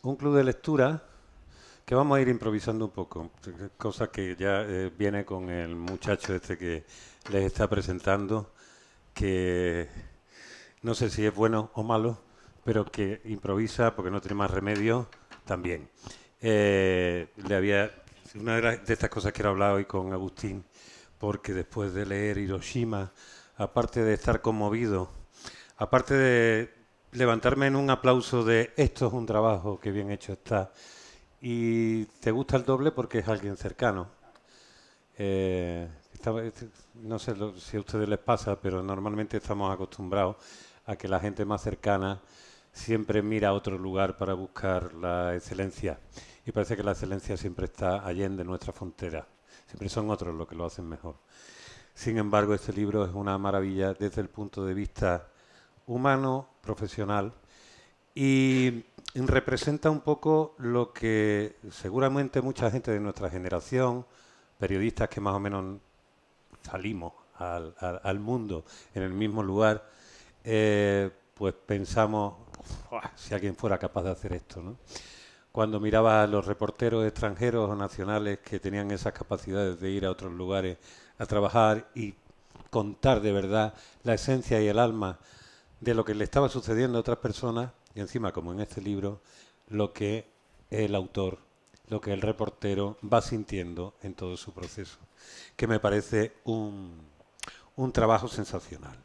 un club de lectura que vamos a ir improvisando un poco, cosa que ya viene con el muchacho este que les está presentando, que no sé si es bueno o malo, pero que improvisa porque no tiene más remedio también. Le había una de estas cosas que he hablado hoy con Agustín, porque después de leer Hiroshima, aparte de estar conmovido, aparte de levantarme en un aplauso de esto es un trabajo que bien hecho está, y te gusta el doble porque es alguien cercano. No sé si a ustedes les pasa, pero normalmente estamos acostumbrados a que la gente más cercana siempre mira a otro lugar para buscar la excelencia. Y parece que la excelencia siempre está allende nuestra frontera. Siempre son otros los que lo hacen mejor. Sin embargo, este libro es una maravilla desde el punto de vista humano, profesional, y representa un poco lo que seguramente mucha gente de nuestra generación, periodistas que más o menos salimos al mundo en el mismo lugar, pues pensamos, si alguien fuera capaz de hacer esto, ¿no? Cuando miraba a los reporteros extranjeros o nacionales que tenían esas capacidades de ir a otros lugares a trabajar y contar de verdad la esencia y el alma de lo que le estaba sucediendo a otras personas, y encima, como en este libro, lo que el autor, lo que el reportero va sintiendo en todo su proceso, que me parece un trabajo sensacional.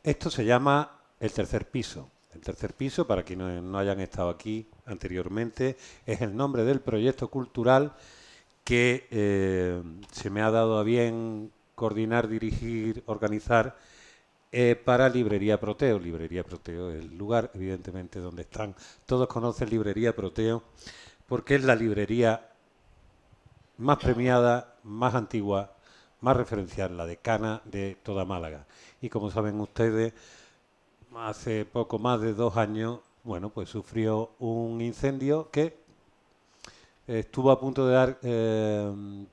Esto se llama El tercer piso. El tercer piso, para quienes no hayan estado aquí anteriormente, es el nombre del proyecto cultural que se me ha dado a bien coordinar, dirigir, organizar para Librería Proteo. Librería Proteo es el lugar, evidentemente, donde están. Todos conocen Librería Proteo porque es la librería más premiada, más antigua, más referencial, la decana de toda Málaga. Y como saben ustedes, hace poco más de 2 años, bueno, pues sufrió un incendio que estuvo a punto de dar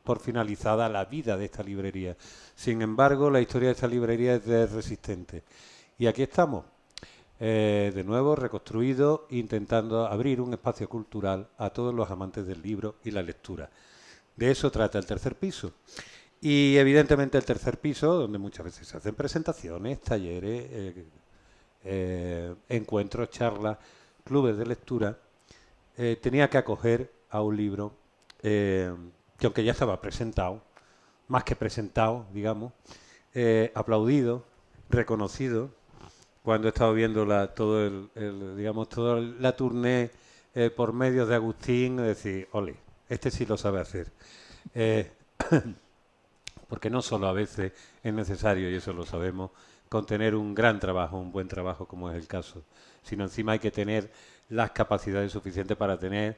por finalizada la vida de esta librería. Sin embargo, la historia de esta librería es resistente. Y aquí estamos, de nuevo reconstruido, intentando abrir un espacio cultural a todos los amantes del libro y la lectura. De eso trata el tercer piso. Y evidentemente el tercer piso, donde muchas veces se hacen presentaciones, talleres, encuentros, charlas, clubes de lectura, tenía que acoger a un libro que aunque ya estaba presentado, más que presentado, digamos, aplaudido, reconocido, cuando he estado viendo digamos, toda la tournée por medios de Agustín, decir, ole, este sí lo sabe hacer. Eh, porque no solo a veces es necesario, y eso lo sabemos, contener un gran trabajo, un buen trabajo como es el caso, sino encima hay que tener las capacidades suficientes para tener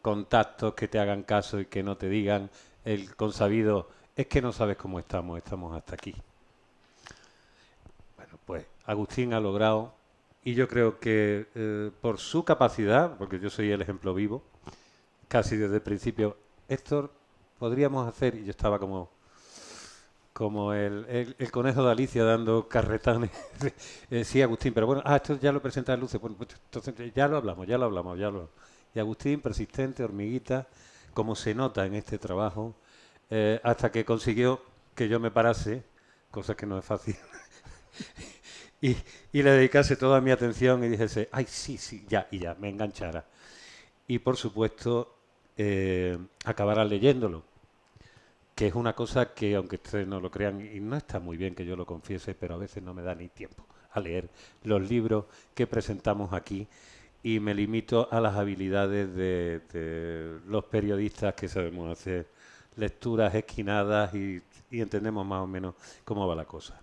contactos que te hagan caso y que no te digan el consabido, es que no sabes cómo estamos, estamos hasta aquí. Bueno, pues Agustín ha logrado, y yo creo que por su capacidad, porque yo soy el ejemplo vivo, casi desde el principio, Héctor, podríamos hacer, y yo estaba como el conejo de Alicia dando carretones. Sí, Agustín, pero bueno, esto ya lo presenta en Luce. Bueno, pues, entonces ya lo hablamos, ya lo hablamos, ya lo. Y Agustín, persistente, hormiguita, como se nota en este trabajo, hasta que consiguió que yo me parase, cosa que no es fácil, y, y le dedicase toda mi atención y dijese, ay, sí, sí, ya, y ya, me enganchara. Y por supuesto, acabara leyéndolo, que es una cosa que, aunque ustedes no lo crean, y no está muy bien que yo lo confiese, pero a veces no me da ni tiempo a leer los libros que presentamos aquí y me limito a las habilidades de los periodistas que sabemos hacer lecturas esquinadas y entendemos más o menos cómo va la cosa.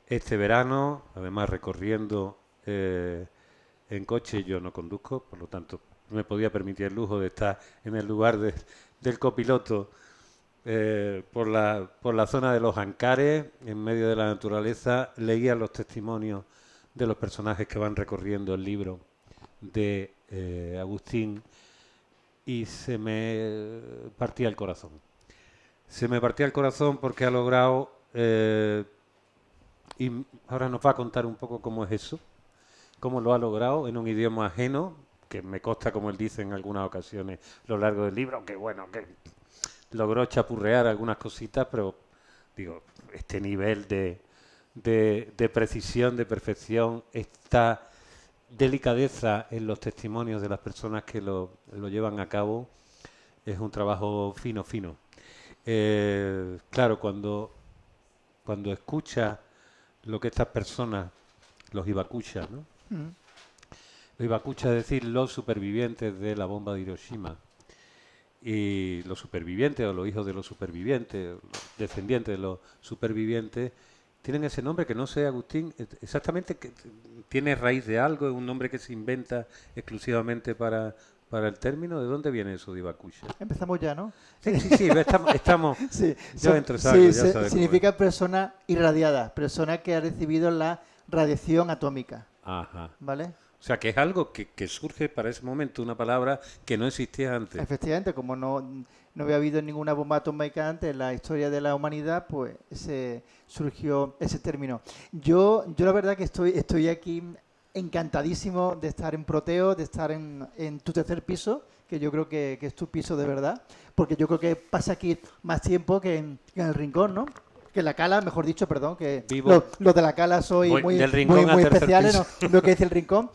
Este verano, además recorriendo en coche, yo no conduzco, por lo tanto me podía permitir el lujo de estar en el lugar del copiloto por la zona de los Ancares, en medio de la naturaleza, leía los testimonios de los personajes que van recorriendo el libro de Agustín y se me partía el corazón. Se me partía el corazón porque ha logrado, y ahora nos va a contar un poco cómo es eso, cómo lo ha logrado en un idioma ajeno, que me consta, como él dice en algunas ocasiones a lo largo del libro, que bueno, que logró chapurrear algunas cositas, pero digo, este nivel de precisión, de perfección, esta delicadeza en los testimonios de las personas que lo llevan a cabo, es un trabajo fino, fino. Claro, cuando escucha lo que estas personas, los hibakusha, ¿no? Los hibakusha, es decir, los supervivientes de la bomba de Hiroshima, y los supervivientes o los hijos de los supervivientes, los descendientes de los supervivientes, tienen ese nombre que no sé, Agustín, exactamente, que tiene raíz de algo, es un nombre que se inventa exclusivamente para el término. ¿De dónde viene eso de hibakusha? Empezamos ya, ¿no? Sí, estamos sí, yo entro, ¿sabes? Sí, significa persona irradiada, persona que ha recibido la radiación atómica. Ajá. ¿Vale? O sea, que es algo que surge para ese momento, una palabra que no existía antes. Efectivamente, como no había habido ninguna bomba atómica antes en la historia de la humanidad, pues surgió ese término. Yo la verdad que estoy aquí encantadísimo de estar en Proteo, de estar en tu tercer piso, que yo creo que es tu piso de verdad, porque yo creo que pasa aquí más tiempo que en el Rincón, ¿no? Que en la Cala, mejor dicho, perdón, que los de la Cala soy muy especiales, no veo que dice el Rincón.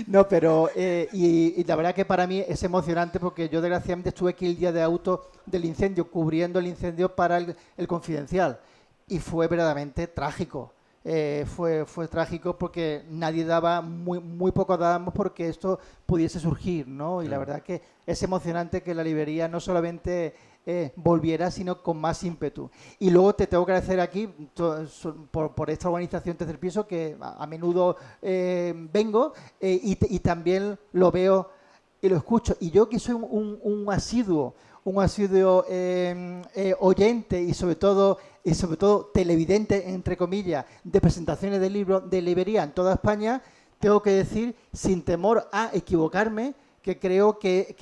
No, pero y la verdad que para mí es emocionante porque yo desgraciadamente estuve aquí el día de auto del incendio, cubriendo el incendio para el Confidencial, y fue verdaderamente trágico. Fue trágico porque nadie daba, muy poco dábamos porque esto pudiese surgir, ¿no? Y la verdad que es emocionante que la librería no solamente volviera, sino con más ímpetu. Y luego te tengo que agradecer aquí por esta organización Tercer Piso, que a menudo vengo y también lo veo y lo escucho. Y yo que soy un asiduo oyente y sobre todo televidente, entre comillas, de presentaciones de libros de librería en toda España, tengo que decir, sin temor a equivocarme, que creo que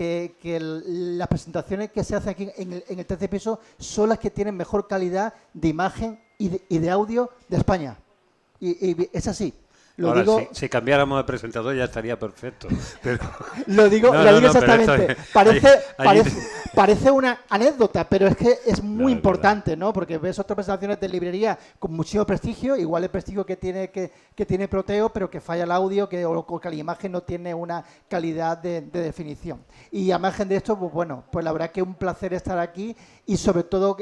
las presentaciones que se hacen aquí en el tercer piso son las que tienen mejor calidad de imagen y de audio de España. Y es así. Ahora, si cambiáramos de presentador ya estaría perfecto. Pero... lo digo exactamente. Parece una anécdota, pero es que es muy importante, ¿no? Porque ves otras presentaciones de librería con muchísimo prestigio, igual el prestigio que tiene Proteo, pero que falla el audio, o que la imagen no tiene una calidad de definición. Y a margen de esto, pues bueno, pues la verdad que es un placer estar aquí y sobre todo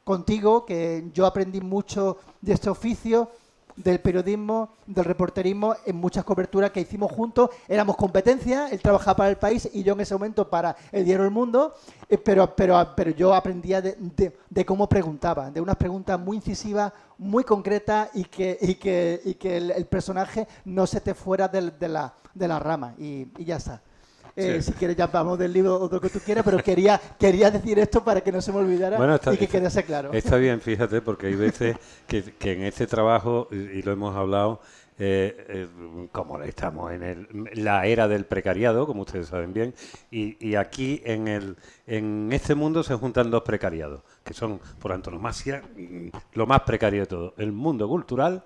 contigo, que yo aprendí mucho de este oficio, del periodismo, del reporterismo, en muchas coberturas que hicimos juntos. Éramos competencia, él trabajaba para El País y yo en ese momento para el diario El Mundo, pero yo aprendía de cómo preguntaba, de unas preguntas muy incisivas, muy concretas y que el personaje no se te fuera de la rama y ya está. Sí. Si quieres ya vamos del libro o lo que tú quieras, pero quería decir esto para que no se me olvidara y que quedase claro. Está bien, fíjate, porque hay veces que en este trabajo, y lo hemos hablado, como estamos en la era del precariado, como ustedes saben bien, y aquí en este mundo se juntan dos precariados, que son por antonomasia lo más precario de todo, el mundo cultural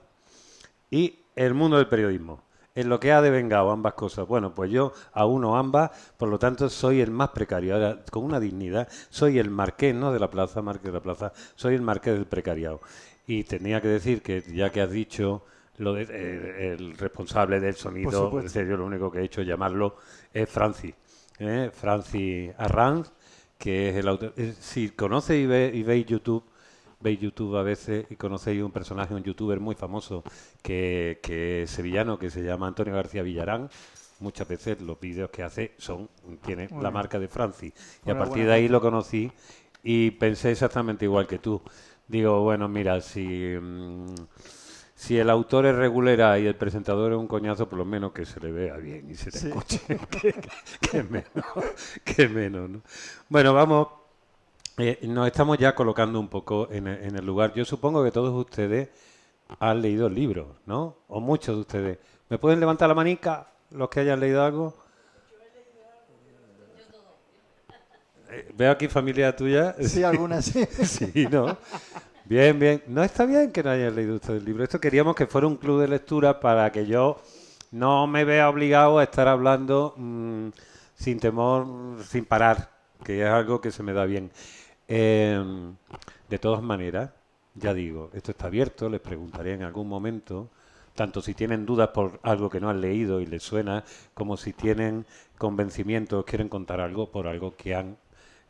y el mundo del periodismo. En lo que ha devengado ambas cosas. Bueno, pues yo auno ambas, por lo tanto soy el más precario. Ahora, con una dignidad, soy el marqués, no de la plaza, marqués de la plaza, soy el marqués del precariado. Y tenía que decir que, ya que has dicho lo de, el responsable del sonido, en serio, lo único que he hecho llamarlo es Francis. Francis Arranz, que es el autor. Si conocéis y veis YouTube a veces y conocéis un personaje, un youtuber muy famoso que es sevillano, que se llama Antonio García Villarán. Muchas veces los vídeos que hace tiene la marca de Francis. Y a partir de ahí lo conocí y pensé exactamente igual que tú. Digo, bueno, mira, si el autor es regulera y el presentador es un coñazo, por lo menos que se le vea bien y se le escuche. que menos, ¿no? Bueno, vamos. Nos estamos ya colocando un poco en el lugar. Yo supongo que todos ustedes han leído el libro, ¿no? O muchos de ustedes. ¿Me pueden levantar la manica los que hayan leído algo? Yo he leído algo. Yo todo. ¿Veo aquí familia tuya? Sí, algunas sí. Sí, ¿no? Bien, bien. No está bien que no hayan leído ustedes el libro. Esto queríamos que fuera un club de lectura para que yo no me vea obligado a estar hablando sin temor, sin parar, que es algo que se me da bien. De todas maneras, ya digo, esto está abierto, les preguntaré en algún momento, tanto si tienen dudas por algo que no han leído y les suena, como si tienen convencimientos, quieren contar algo por algo que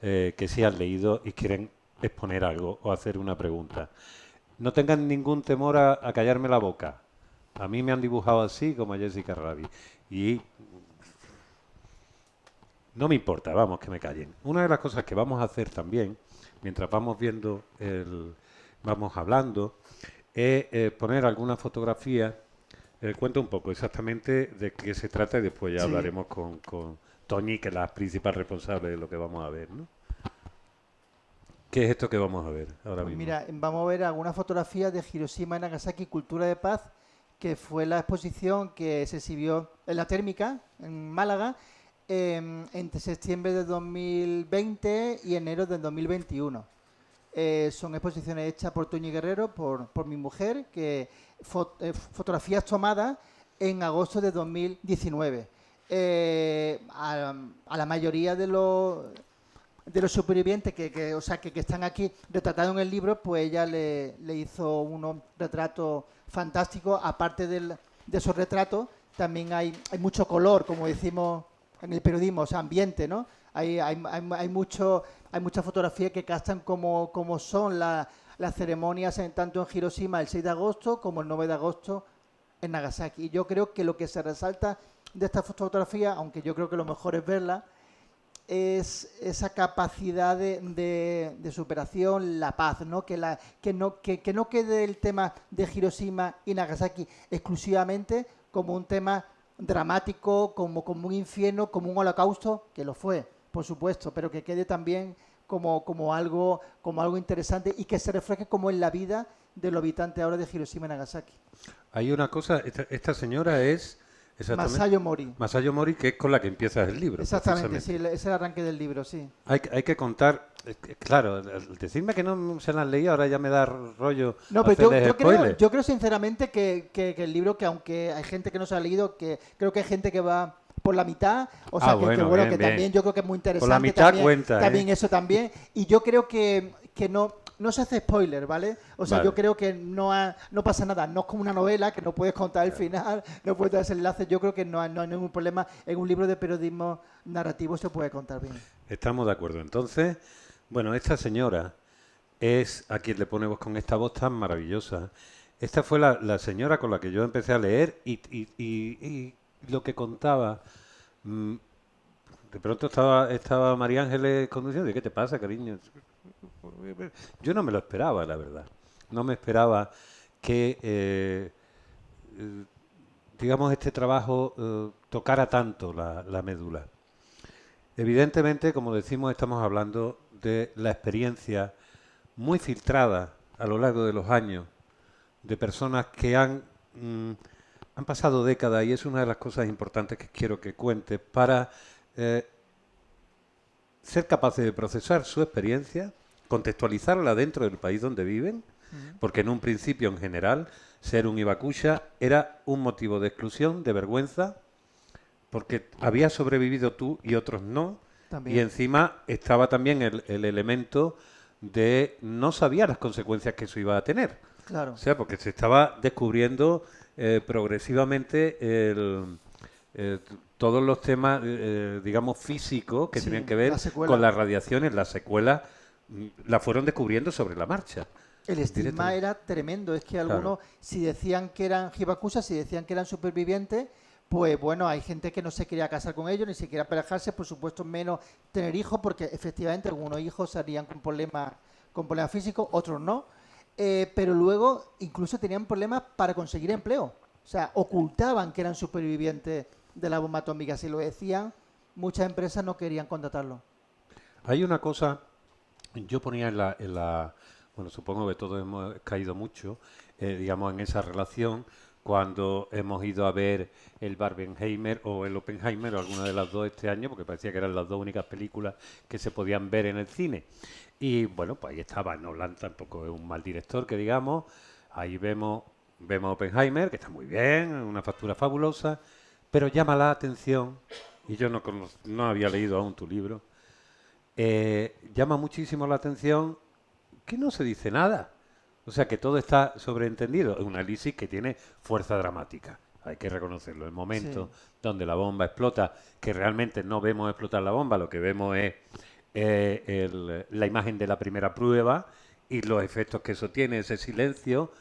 que sí han leído y quieren exponer algo o hacer una pregunta. No tengan ningún temor a callarme la boca. A mí me han dibujado así como a Jessica Rabbit. Y no me importa, vamos, que me callen. Una de las cosas que vamos a hacer también, mientras vamos viendo vamos hablando, es poner alguna fotografía. Cuento un poco exactamente de qué se trata y después ya Sí. hablaremos con Toñi, que es la principal responsable de lo que vamos a ver, ¿no? ¿Qué es esto que vamos a ver ahora Pues mismo? mira, vamos a ver algunas fotografías de Hiroshima y Nagasaki, Cultura de Paz, que fue la exposición que se exhibió en la Térmica, en Málaga, entre septiembre de 2020 y enero del 2021. Son exposiciones hechas por Toñi Guerrero, por mi mujer, que fotografías tomadas en agosto de 2019. A la mayoría de los supervivientes o sea, que están aquí retratados en el libro, pues ella le hizo unos retratos fantásticos. Aparte de esos retratos, también hay mucho color, como decimos en el periodismo, o sea, ambiente, ¿no? Hay muchas fotografías que captan como son las ceremonias tanto en Hiroshima el 6 de agosto como el 9 de agosto en Nagasaki. Y yo creo que lo que se resalta de esta fotografía, aunque yo creo que lo mejor es verla, es esa capacidad de superación, la paz, ¿no? Que no quede el tema de Hiroshima y Nagasaki exclusivamente como un tema dramático, como un infierno, como un holocausto, que lo fue, por supuesto, pero que quede también como algo interesante y que se refleje como en la vida de los habitantes ahora de Hiroshima y Nagasaki. Hay una cosa, esta señora es exactamente Masayo Mori. Masayo Mori, que es con la que empiezas el libro, Exactamente, sí, precisamente. ese es el arranque del libro, sí. Hay que contar, claro, al decirme que no se la han leído, ahora ya me da rollo No, pero hacerles spoilers. yo creo sinceramente que el libro, que aunque hay gente que no se ha leído, que creo que hay gente que va por la mitad, o sea, que Bueno, bueno, bien, que bien. también yo creo que es muy Por la interesante mitad también, cuenta, ¿eh? también eso también, y yo creo que no se hace spoiler, ¿vale? O sea, yo Vale. creo que no pasa nada, no es como una novela, que no puedes contar el final, no puedes dar ese enlace, yo creo que no hay ningún problema, en un libro de periodismo narrativo se puede contar bien. Estamos de acuerdo. Entonces, bueno, esta señora es a quien le ponemos con esta voz tan maravillosa. Esta fue la señora con la que yo empecé a leer y lo que contaba. mm, de pronto estaba María Ángeles conduciendo. ¿Y qué te pasa, cariño? Yo no me lo esperaba, la verdad. No me esperaba que, eh, digamos, este trabajo tocara tanto la médula. Evidentemente, como decimos, estamos hablando de la experiencia muy filtrada a lo largo de los años de personas que han pasado décadas y es una de las cosas importantes que quiero que cuente para eh, ser capaces de procesar su experiencia, contextualizarla dentro del país donde viven, Ujú. porque en un principio en general ser un Ibakusha era un motivo de exclusión, de vergüenza, porque había sobrevivido tú y otros no, y También, encima estaba también el elemento de no sabía las consecuencias que eso iba a tener. O claro. sea, porque se estaba descubriendo progresivamente todos los temas, digamos, físicos que tenían Sí, que la ver con secuela. las radiaciones, las secuelas, la fueron descubriendo sobre la marcha, El estigma directamente. era tremendo. Es que Claro. algunos, si decían que eran hibakusas, si decían que eran supervivientes, pues bueno, hay gente que no se quería casar con ellos, ni siquiera aparejarse, por supuesto, menos tener hijos, porque efectivamente algunos hijos salían con problemas físicos, otros no. Pero luego incluso tenían problemas para conseguir empleo. O sea, ocultaban que eran supervivientes de la bomba atómica. Si lo decían, muchas empresas no querían contratarlo. Hay una cosa, yo ponía bueno, supongo que todos hemos caído mucho, digamos, en esa relación cuando hemos ido a ver el Barbenheimer o el Oppenheimer o alguna de las dos este año, porque parecía que eran las dos únicas películas que se podían ver en el cine. Y bueno, pues ahí estaba Nolan, tampoco es un mal director, que digamos, ahí vemos vemos Oppenheimer, que está muy bien, una factura fabulosa, pero llama la atención, y yo no había leído aún tu libro, llama muchísimo la atención que no se dice nada. O sea, que todo está sobreentendido. Es un análisis que tiene fuerza dramática. Hay que reconocerlo. El momento donde la bomba explota, que realmente no vemos explotar la bomba, lo que vemos es la imagen de la primera prueba y los efectos que eso tiene, ese silencio,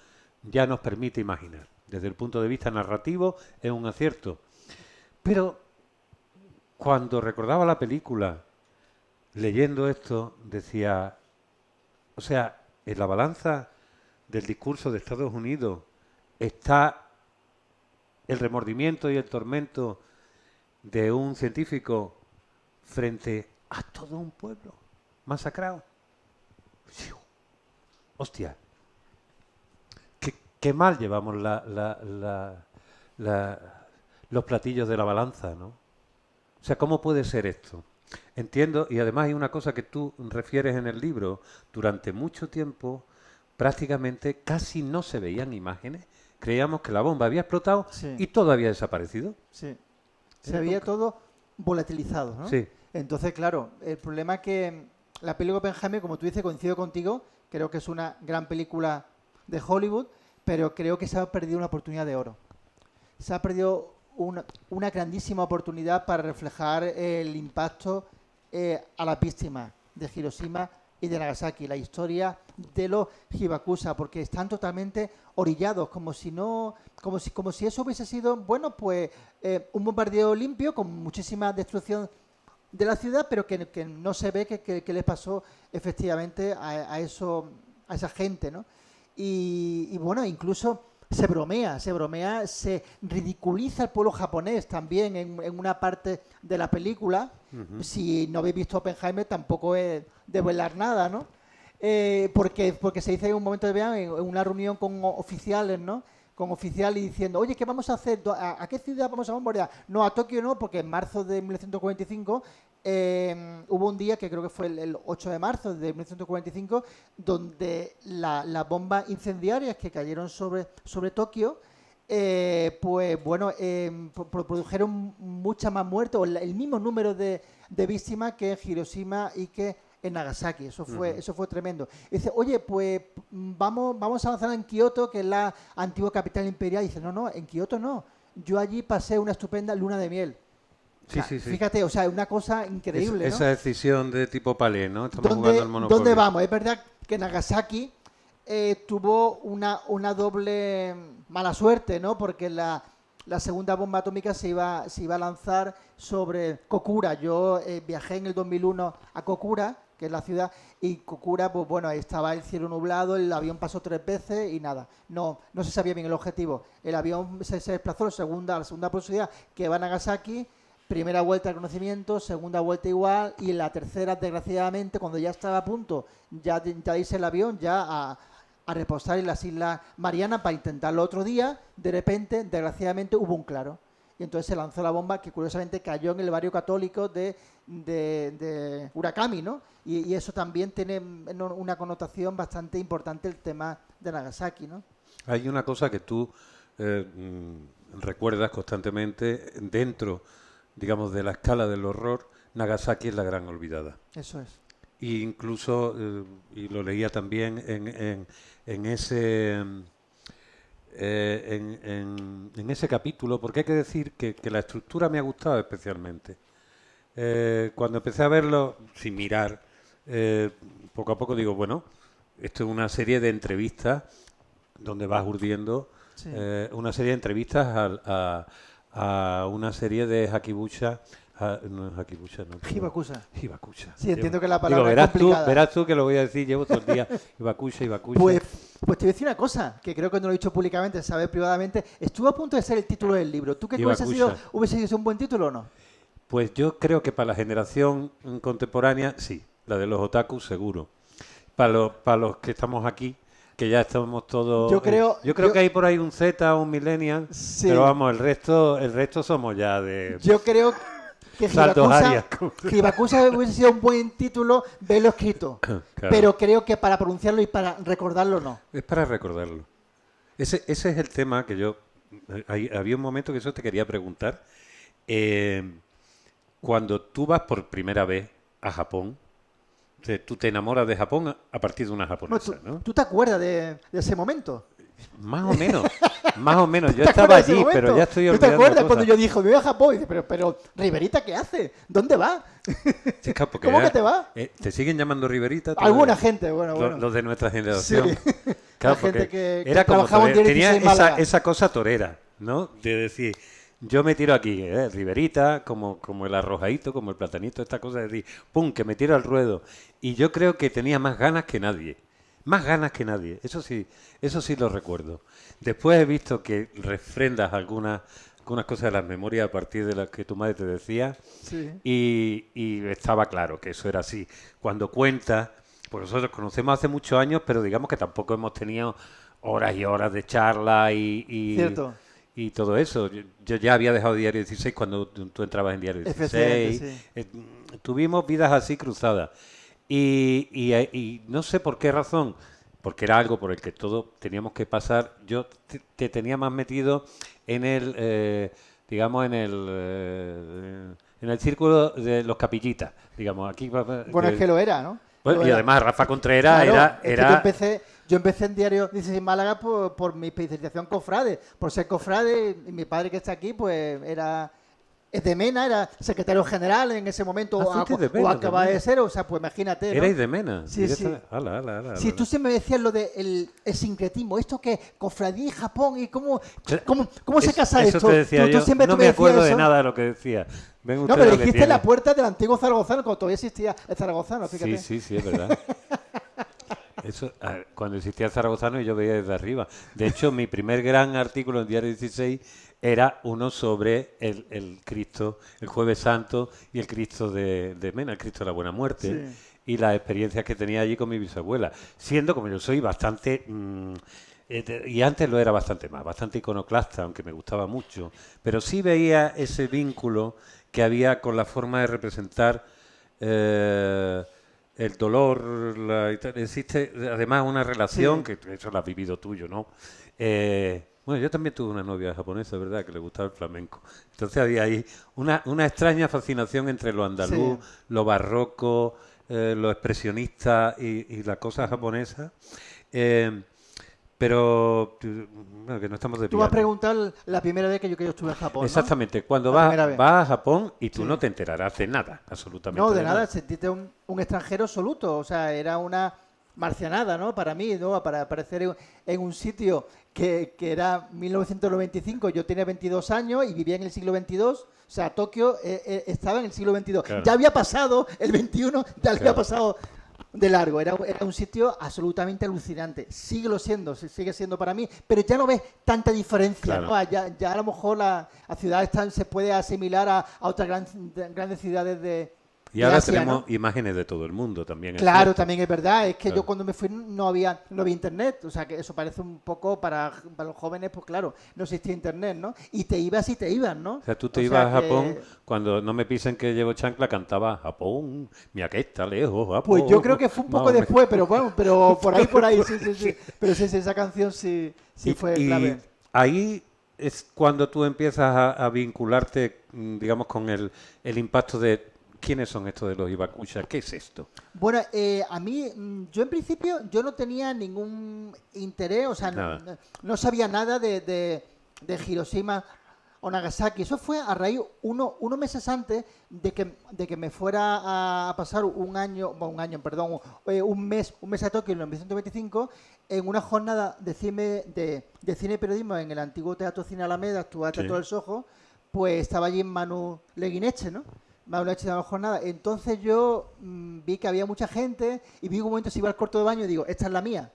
ya nos permite imaginar. Desde el punto de vista narrativo es un acierto. Pero cuando recordaba la película, leyendo esto, decía, o sea, en la balanza del discurso de Estados Unidos está el remordimiento y el tormento de un científico frente a todo un pueblo masacrado. Hostia, qué mal llevamos los platillos de la balanza, ¿no? O sea, ¿cómo puede ser esto? Entiendo, y además hay una cosa que tú refieres en el libro, durante mucho tiempo prácticamente casi no se veían imágenes, creíamos que la bomba había explotado y todo había desaparecido. Sí, se veía todo volatilizado, ¿no? Sí. Entonces, claro, el problema es que la película Oppenheimer, como tú dices, coincido contigo, creo que es una gran película de Hollywood, pero creo que se ha perdido una oportunidad de oro. Se ha perdido una grandísima oportunidad para reflejar el impacto a las víctimas de Hiroshima y de Nagasaki, la historia de los Hibakusha, porque están totalmente orillados, como si eso hubiese sido, bueno, pues un bombardeo limpio con muchísima destrucción de la ciudad, pero que no se ve que les pasó efectivamente a esa gente, ¿no? Y bueno, incluso se bromea, se ridiculiza el pueblo japonés también en una parte de la película. Uh-huh. Si no habéis visto Oppenheimer, tampoco es develar nada, ¿no? Porque se dice en un momento en una reunión con oficiales, ¿no? Con oficiales diciendo, oye, ¿qué vamos a hacer? ¿A qué ciudad vamos a bombardear? No, a Tokio no, porque en marzo de 1945 hubo un día, que creo que fue el 8 de marzo de 1945, donde las bombas incendiarias que cayeron sobre Tokio, pues bueno, produjeron mucha más muertes, o el mismo número de víctimas que en Hiroshima y que en Nagasaki. Eso fue tremendo. Y dice, oye, pues vamos a avanzar en Kioto, que es la antigua capital imperial. Y dice, no, en Kioto no. Yo allí pasé una estupenda luna de miel. Sí. Fíjate, o sea, una cosa increíble, ¿no? Esa decisión de tipo palé, ¿no? Estamos jugando al Monopoly. ¿Dónde vamos? Es verdad que Nagasaki tuvo una doble mala suerte, ¿no? Porque la segunda bomba atómica se iba a lanzar sobre Kokura. Yo viajé en el 2001 a Kokura, que es la ciudad, y Kokura, pues bueno, estaba el cielo nublado, el avión pasó 3 veces y nada, no se sabía bien el objetivo. El avión se desplazó a la segunda posibilidad, que va a Nagasaki, primera vuelta al conocimiento, segunda vuelta igual, y la tercera, desgraciadamente, cuando ya estaba a punto ya irse el avión, ya a reposar en las Islas Marianas para intentarlo otro día, de repente, desgraciadamente, hubo un claro. Y entonces se lanzó la bomba que curiosamente cayó en el barrio católico de Urakami, ¿no? Y eso también tiene una connotación bastante importante, el tema de Nagasaki, ¿no? Hay una cosa que tú recuerdas constantemente dentro, digamos, de la escala del horror. Nagasaki es la gran olvidada. Eso es. E incluso, y lo leía también en ese capítulo, porque hay que decir que la estructura me ha gustado especialmente. Cuando empecé a verlo, sin mirar, poco a poco digo, bueno, esto es una serie de entrevistas donde vas urdiendo, una serie de entrevistas a una serie de Hakibusa. No es Hakibusa, no. Hibakusha. Hibakusha. Sí, entiendo que la palabra es complicada. Verás tú que lo voy a decir, llevo todo el día. Hibakusha. Pues te voy a decir una cosa, que creo que no lo he dicho públicamente, sabes, privadamente. Estuvo a punto de ser el título del libro. ¿Tú crees que hubiese sido un buen título o no? Pues yo creo que para la generación contemporánea, sí. La de los otakus, seguro. Para los que estamos aquí, que ya estamos todos... Yo creo que hay por ahí un Z, un millennial, sí. Pero vamos, el resto somos ya de... Yo creo que Hibakusha hubiese sido un buen título, verlo escrito. Claro. Pero creo que para pronunciarlo y para recordarlo no. Es para recordarlo. Ese es el tema que yo... había un momento que eso te quería preguntar. Eh, Cuando tú vas por primera vez a Japón, tú te enamoras de Japón a partir de una Bueno, japonesa, ¿no? ¿tú te acuerdas de ese momento? Más o menos, más o menos. Yo ¿Te estaba acuerdas de ese allí, pero momento? ya estoy ¿Tú te olvidando acuerdas cuando cosas. yo dije, me voy a Japón? Y dice, pero, Riverita, ¿qué hace? ¿Dónde va? Sí, claro, porque ¿Cómo ya, que te va? ¿te siguen llamando Riverita todavía? Alguna gente, bueno, Los, bueno. los de nuestra Sí. generación. La Claro, gente porque que era como trabajaba en torero, Diario tenía 16 Málaga. esa cosa torera, ¿no? De decir, yo me tiro aquí, Riverita, como el arrojadito, como el platanito, esta cosa de decir, pum, que me tiro al ruedo. Y yo creo que tenía más ganas que nadie. Más ganas que nadie. Eso sí lo recuerdo. Después he visto que refrendas algunas cosas de las memorias a partir de las que tu madre te decía. Sí. Y estaba claro que eso era así. Cuando cuentas, pues nosotros conocemos hace muchos años, pero digamos que tampoco hemos tenido horas y horas de charla Cierto. y todo eso. Yo ya había dejado Diario 16 cuando tú entrabas en Diario 16. Efectivamente, sí. Tuvimos vidas así cruzadas. Y no sé por qué razón, porque era algo por el que todos teníamos que pasar. Yo te tenía más metido en digamos, en el círculo de los capillitas. Digamos, aquí. Bueno, es que lo era, ¿no? Bueno, Lo y era. además Rafa Contreras Claro, es que era yo empecé en Diario 16 Málaga por mi especialización cofrade, por ser cofrade, y mi padre que está aquí, pues es de Mena, era secretario general en ese momento, fuiste de o Mena acababa también. de ser, o sea, pues imagínate, ¿no? Erais de Mena. Sí, sí. Ala. Si tú siempre me decías lo del el sincretismo, esto que cofradía y Japón, y cómo se casa eso esto. te decía Tú yo. siempre No tú me decías acuerdo de eso. nada de lo que decía. Ven No, ustedes pero lo que dijiste la tienen. puerta del antiguo zaragozano, cuando todavía existía el zaragozano, fíjate. Sí, es verdad. Eso, cuando existía el zaragozano yo veía desde arriba. De hecho, mi primer gran artículo en Diario 16 era uno sobre el Cristo, el Jueves Santo y el Cristo de Mena, el Cristo de la Buena Muerte, Sí. y las experiencias que tenía allí con mi bisabuela. Siendo, como yo soy, bastante... y antes lo era bastante iconoclasta, aunque me gustaba mucho, pero sí veía ese vínculo que había con la forma de representar el dolor. Existe además una relación, Sí. que eso lo has vivido tuyo, ¿no? Bueno, yo también tuve una novia japonesa, ¿verdad?, que le gustaba el flamenco. Entonces había ahí una extraña fascinación entre lo andaluz, Sí. lo barroco, lo expresionista y la cosa japonesa. Eh, pero, bueno, que no estamos Tú me has desviando. preguntado la primera vez que yo estuve en Japón, ¿no? Exactamente, cuando La primera vez. vas a Japón y tú Sí. no te enterarás de nada, absolutamente No, de nada, sentiste un extranjero absoluto, o sea, era una marcianada, ¿no? Para mí, ¿no? Para aparecer en un sitio que era 1995, yo tenía 22 años y vivía en el siglo XXII, o sea, Tokio estaba en el siglo XXII. Claro. Ya había pasado el XXI, ya le había Claro. pasado de largo, era un sitio absolutamente alucinante, sigue siendo para mí, pero ya no ves tanta diferencia, Claro. ¿no? Ya a lo mejor la ciudad se puede asimilar a otras grandes ciudades de Y ahora Asia, tenemos ¿no? imágenes de todo el mundo también. es Claro, cierto. también es verdad. Es que Claro. yo cuando me fui no había internet. O sea, que eso parece un poco para los jóvenes, pues claro, no existía internet, ¿no? Y te ibas, ¿no? O sea, tú te O ibas sea a que- Japón, cuando no me pisen que llevo chancla, cantaba Japón, mira que está lejos, Japón. Pues yo creo que fue un Más poco o menos. después, pero bueno, pero por ahí, sí. Pero sí, esa canción sí fue Y clave. ahí es cuando tú empiezas a vincularte, digamos, con el impacto de quiénes son estos de los Hibakusha, ¿qué es esto? Bueno, a mí, yo en principio, yo no tenía ningún interés, o sea, Nada. no sabía nada de Hiroshima o Nagasaki. Eso fue a raíz, unos meses antes de que me fuera a pasar un mes a Tokio en 1925, en una jornada de cine y periodismo en el antiguo Teatro Cine Alameda, actual Sí. Teatro del Soho, pues estaba allí Manu Leguineche, ¿no? Manu Leguineche de la jornada. Entonces yo vi que había mucha gente y vi un momento se iba al cuarto de baño y digo, esta es la mía.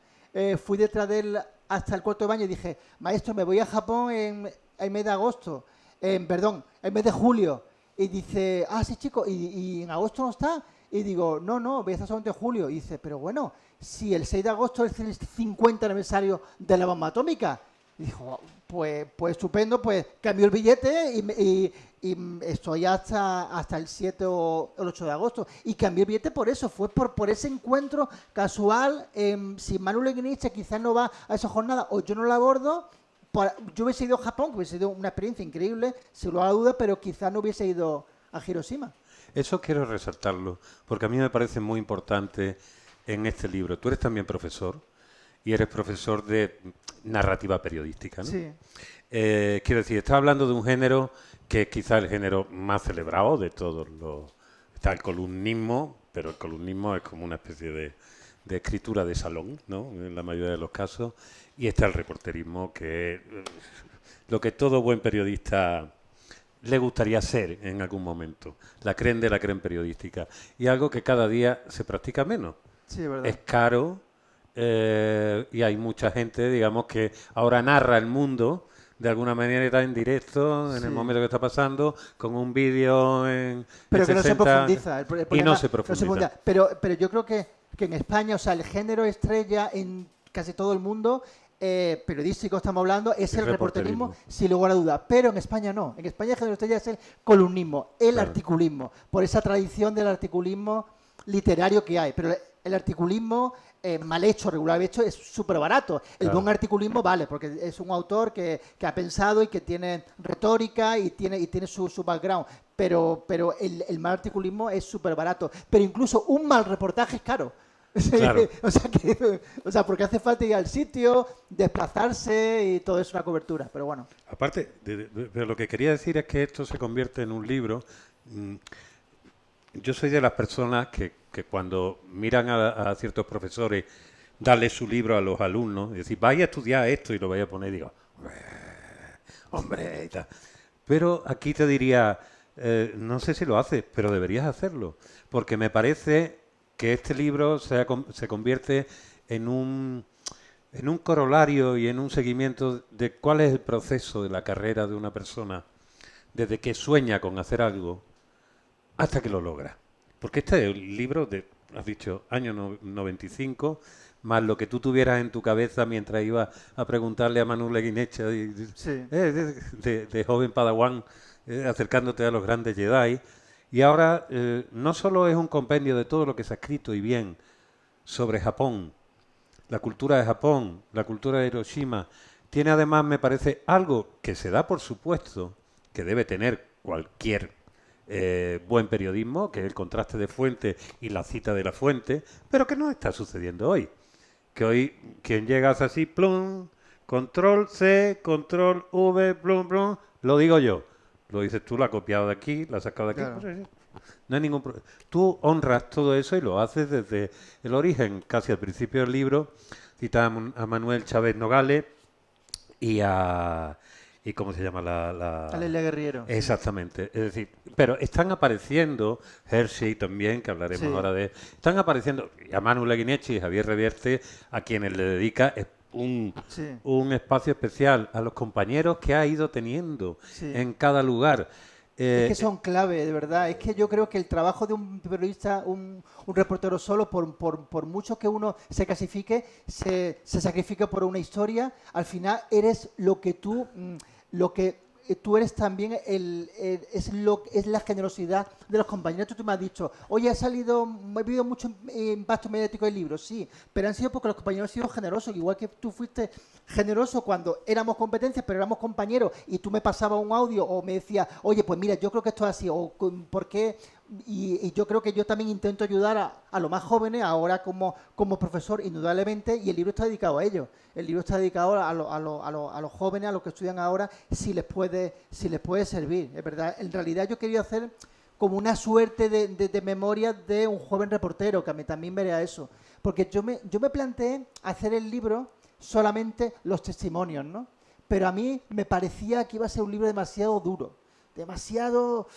Fui detrás de él hasta el cuarto de baño y dije, maestro, me voy a Japón en el mes de agosto, perdón, el mes de julio. Y dice, sí, chico, ¿y en agosto no está? Y digo, no, voy a estar solamente en julio. Y dice, pero bueno, si el 6 de agosto es el 50 aniversario de la bomba atómica. Y dijo, pues estupendo, pues cambió el billete y estoy hasta el 7 o el 8 de agosto. Y cambié el billete por eso, fue por ese encuentro casual. Si Manu Leguiniche quizás no va a esa jornada o yo no la abordo, yo hubiese ido a Japón, que hubiese sido una experiencia increíble, sin lugar a duda, pero quizás no hubiese ido a Hiroshima. Eso quiero resaltarlo, porque a mí me parece muy importante en este libro. Tú eres también profesor y eres profesor de narrativa periodística, ¿no? Sí. Quiero decir, estás hablando de un género que es quizá el género más celebrado de todos los... Está el columnismo, pero el columnismo es como una especie de escritura de salón, ¿no? En la mayoría de los casos. Y está el reporterismo, que es lo que todo buen periodista le gustaría ser en algún momento. La creen de la creen periodística. Y algo que cada día se practica menos. Sí, es verdad. Es caro y hay mucha gente, digamos, que ahora narra el mundo de alguna manera en directo, en el momento que está pasando, con un vídeo en pero que 60, no se profundiza. El y no se profundiza. Pero yo creo que en España, o sea, el género estrella en casi todo el mundo, periodístico estamos hablando, es el reporterismo, sin lugar a duda. Pero en España no. En España el género estrella es el columnismo, el articulismo, por esa tradición del articulismo literario que hay. Pero el articulismo mal hecho, regular hecho, es súper barato. El buen articulismo vale, porque es un autor que ha pensado y que tiene retórica y tiene su background. Pero el mal articulismo es súper barato. Pero incluso un mal reportaje es caro. Claro. o sea, porque hace falta ir al sitio, desplazarse y todo es una cobertura. Pero bueno. Aparte, de lo que quería decir es que esto se convierte en un libro. Yo soy de las personas que cuando miran a ciertos profesores darle su libro a los alumnos y decir, vaya a estudiar esto y lo vaya a poner, y digo, hombre, y tal. Pero aquí te diría, no sé si lo haces, pero deberías hacerlo, porque me parece que este libro se convierte en un corolario y en un seguimiento de cuál es el proceso de la carrera de una persona desde que sueña con hacer algo hasta que lo logra. Porque este es el libro de, has dicho, año 95, más lo que tú tuvieras en tu cabeza mientras ibas a preguntarle a Manu Leguineche de joven Padawan, acercándote a los grandes Jedi. Y ahora no solo es un compendio de todo lo que se ha escrito y bien sobre Japón, la cultura de Japón, la cultura de Hiroshima, tiene además, me parece, algo que se da por supuesto, que debe tener cualquier buen periodismo, que es el contraste de fuente y la cita de la fuente, pero que no está sucediendo hoy. Que hoy quien llega hace así, plum, control C, control V, plum, plum, lo digo yo. Lo dices tú, lo has copiado de aquí, lo has sacado de aquí. Claro. Pues, no hay ningún problema. Tú honras todo eso y lo haces desde el origen, casi al principio del libro. Citas a Manuel Chávez Nogales y a... ¿Y cómo se llama A Lelia Guerriero. Exactamente. Es decir, pero están apareciendo, Hershey también, que hablaremos ahora de... Están apareciendo, y a Manu Leguineche y Javier Revierte, a quienes le dedica un espacio especial, a los compañeros que ha ido teniendo en cada lugar. Es que son clave, de verdad. Es que yo creo que el trabajo de un periodista, un reportero solo, por mucho que uno se clasifique, se sacrifica por una historia, al final eres lo que tú eres también, es la generosidad de los compañeros. Tú me has dicho, oye, he habido mucho impacto mediático del libro, sí, pero han sido porque los compañeros han sido generosos, igual que tú fuiste generoso cuando éramos competencias, pero éramos compañeros, y tú me pasabas un audio o me decías, oye, pues mira, yo creo que esto es así, o ¿por qué? Y yo creo que yo también intento ayudar a los más jóvenes, ahora como profesor, indudablemente, y el libro está dedicado a ellos. El libro está dedicado a los jóvenes, a los que estudian ahora, si les puede servir. Es verdad, en realidad yo quería hacer como una suerte de memoria de un joven reportero, que a mí también vea eso. Porque yo me planteé hacer el libro solamente los testimonios, ¿no? Pero a mí me parecía que iba a ser un libro demasiado duro, demasiado...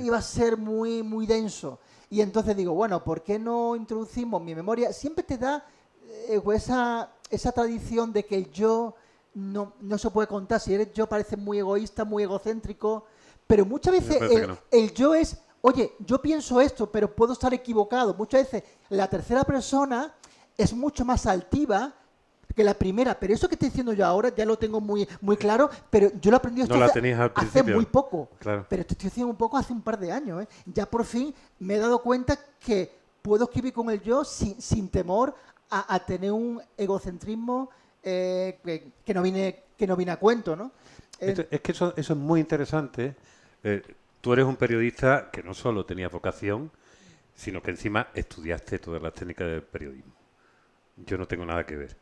iba a ser muy, muy denso. Y entonces digo, bueno, ¿por qué no introducimos mi memoria? Siempre te da esa tradición de que el yo no se puede contar. Si eres yo parece muy egoísta, muy egocéntrico, pero muchas veces el yo es, oye, yo pienso esto, pero puedo estar equivocado. Muchas veces la tercera persona es mucho más altiva, que la primera, pero eso que estoy diciendo yo ahora ya lo tengo muy, muy claro, pero yo lo aprendí esto No la tenías al hace principio. muy poco. Claro. Pero te estoy diciendo un poco hace un par de años, ¿eh? Ya por fin me he dado cuenta que puedo escribir con el yo sin temor a tener un egocentrismo que no viene a cuento, ¿no? Es que eso es muy interesante. Tú eres un periodista que no solo tenía vocación, sino que encima estudiaste todas las técnicas del periodismo. Yo no tengo nada que ver.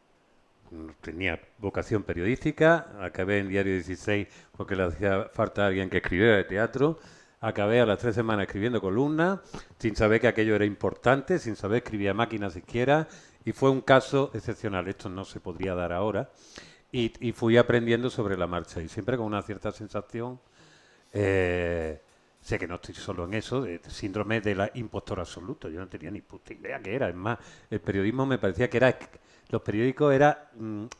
No tenía vocación periodística, acabé en Diario 16 porque le hacía falta alguien que escribiera de teatro, acabé a las 3 semanas escribiendo columnas, sin saber que aquello era importante, sin saber escribir a máquina siquiera, y fue un caso excepcional. Esto no se podría dar ahora. Y fui aprendiendo sobre la marcha, y siempre con una cierta sensación, sé que no estoy solo en eso, de síndrome de la impostor absoluto. Yo no tenía ni puta idea qué era. Es más, el periodismo me parecía que era, los periódicos era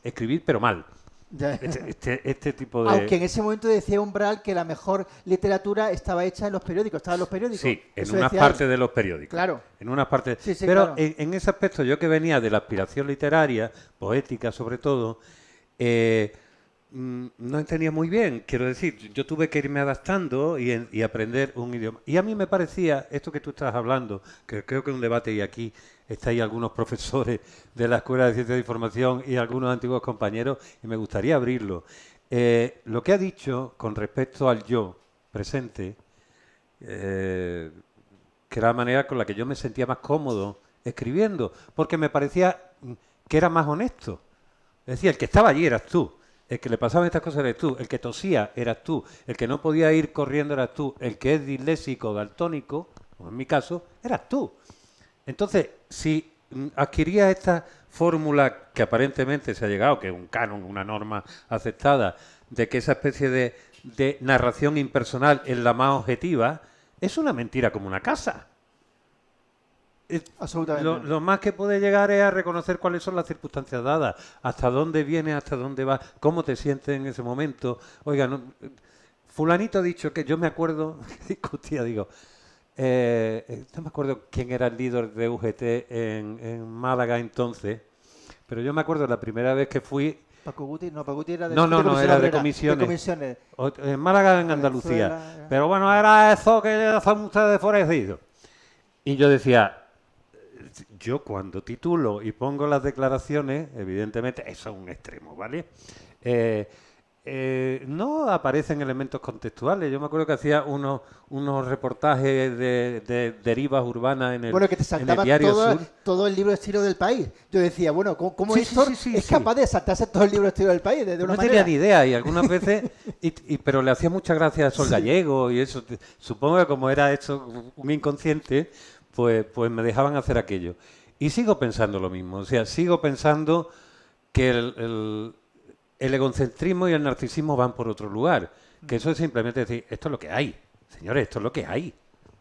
escribir pero mal. Ya. Este tipo de... Aunque en ese momento decía Umbral que la mejor literatura estaba hecha en los periódicos, estaba en los periódicos. Sí, en Eso una decía parte él. de los periódicos. Claro. En una parte. Sí, sí, Pero claro. en ese aspecto, yo que venía de la aspiración literaria, poética sobre todo, no entendía muy bien. Quiero decir, yo tuve que irme adaptando y aprender un idioma. Y a mí me parecía, esto que tú estás hablando, que creo que es un debate, y aquí estáis algunos profesores de la Escuela de Ciencias de Información y algunos antiguos compañeros, y me gustaría abrirlo. Lo que ha dicho con respecto al yo presente, que era la manera con la que yo me sentía más cómodo escribiendo, porque me parecía que era más honesto. Es decir, el que estaba allí eras tú, el que le pasaban estas cosas eres tú, el que tosía eras tú, el que no podía ir corriendo eras tú, el que es disléxico o daltónico, como en mi caso, eras tú. Entonces, si adquirías esta fórmula que aparentemente se ha llegado, que es un canon, una norma aceptada, de que esa especie de narración impersonal es la más objetiva, es una mentira como una casa. Absolutamente. Lo más que puede llegar es a reconocer cuáles son las circunstancias dadas, hasta dónde vienes, hasta dónde vas, cómo te sientes en ese momento. Oiga, fulanito ha dicho que yo me acuerdo, discutía, digo, no me acuerdo quién era el líder de UGT en Málaga entonces, pero yo me acuerdo la primera vez que fui. Paco Guti, no, Paco Guti era de, No, de no, comisiones era de obreras, comisiones. de comisiones. En Málaga, en Andalucía. Venezuela. Pero bueno, era eso que son ustedes desfavorecidos. Y yo decía, yo cuando titulo y pongo las declaraciones, evidentemente, eso es un extremo, ¿vale? No aparecen elementos contextuales. Yo me acuerdo que hacía unos reportajes de derivas urbanas en Bueno, que te en el saltaba Diario Sur. todo el libro de estilo del país. Yo decía, bueno, ¿cómo Sí, Héctor sí, es capaz de saltarse todo el libro de estilo del país de una No manera? tenía ni idea, y algunas veces, pero le hacía mucha gracia a Sol Gallego y eso. Supongo que como era esto un inconsciente, pues me dejaban hacer aquello. Y sigo pensando lo mismo, o sea, sigo pensando que el egocentrismo y el narcisismo van por otro lugar. Que eso es simplemente decir, esto es lo que hay, señores, esto es lo que hay.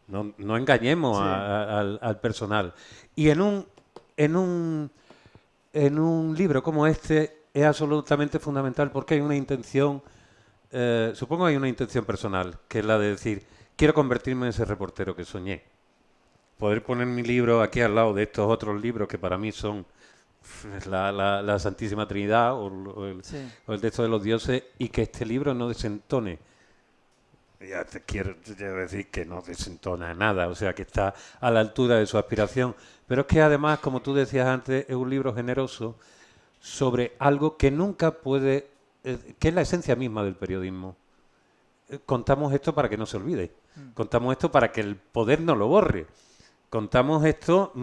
No engañemos Sí. al personal. Y en un libro como este es absolutamente fundamental porque hay una intención, supongo que hay una intención personal, que es la de decir, quiero convertirme en ese reportero que soñé. Poder poner mi libro aquí al lado de estos otros libros que para mí son la Santísima Trinidad Sí. o el texto de los dioses, y que este libro no desentone. Ya te quiero decir que no desentona nada, o sea que está a la altura de su aspiración. Pero es que además, como tú decías antes, es un libro generoso sobre algo que nunca puede, que es la esencia misma del periodismo. Contamos esto para que no se olvide, contamos esto para que el poder no lo borre, contamos esto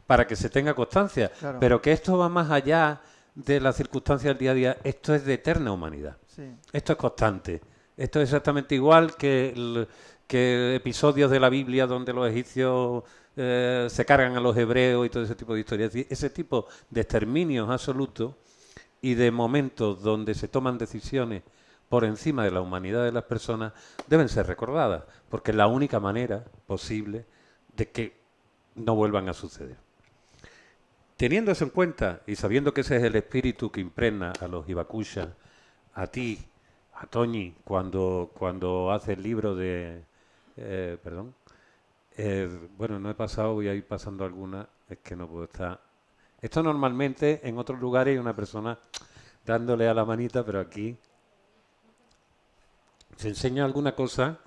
para que se tenga constancia, Claro. pero que esto va más allá de las circunstancias del día a día, esto es de eterna humanidad. Sí. Esto es constante. Esto es exactamente igual que episodios de la Biblia donde los egipcios se cargan a los hebreos y todo ese tipo de historias. Es decir, ese tipo de exterminios absolutos y de momentos donde se toman decisiones por encima de la humanidad de las personas deben ser recordadas, porque es la única manera posible de que no vuelvan a suceder. Teniendo eso en cuenta y sabiendo que ese es el espíritu que impregna a los Hibakusha, a ti, a Toñi, cuando hace el libro de... perdón. Bueno, no he pasado, voy a ir pasando algunas, es que no puedo estar... Esto normalmente en otros lugares hay una persona dándole a la manita, pero aquí se enseña alguna cosa,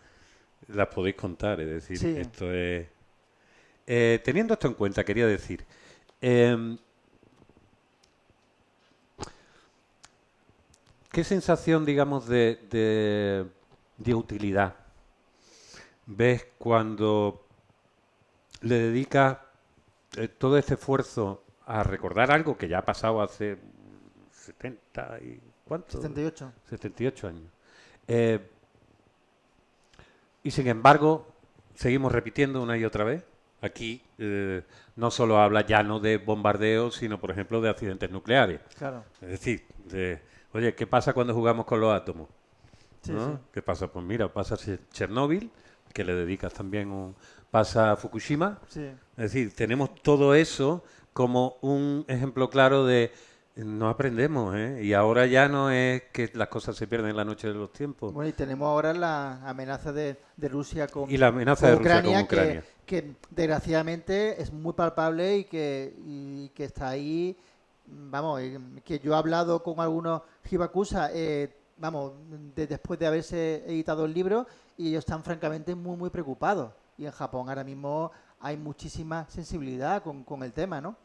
las podéis contar, es decir, Sí. esto es... teniendo esto en cuenta, quería decir, em, ¿qué sensación, digamos, de utilidad ves cuando le dedicas todo este esfuerzo a recordar algo que ya ha pasado hace 70 y... ¿cuánto? 78. 78 años. Eh, y sin embargo, seguimos repitiendo una y otra vez. Aquí no solo habla ya no de bombardeos, sino, por ejemplo, de accidentes nucleares. Claro. Es decir, oye, ¿qué pasa cuando jugamos con los átomos? Sí, ¿No? sí. ¿Qué pasa? Pues mira, pasa Chernóbil, que le dedicas también pasa Fukushima. Sí. Es decir, tenemos todo eso como un ejemplo claro de no aprendemos, ¿eh? Y ahora ya no es que las cosas se pierden en la noche de los tiempos. Bueno, y tenemos ahora la amenaza de Rusia Y la amenaza con de Rusia con Ucrania, Ucrania. que desgraciadamente es muy palpable y que está ahí. Vamos, que yo he hablado con algunos Hibakusa, vamos, después de haberse editado el libro, y ellos están francamente muy, muy preocupados. Y en Japón ahora mismo hay muchísima sensibilidad con el tema, ¿no?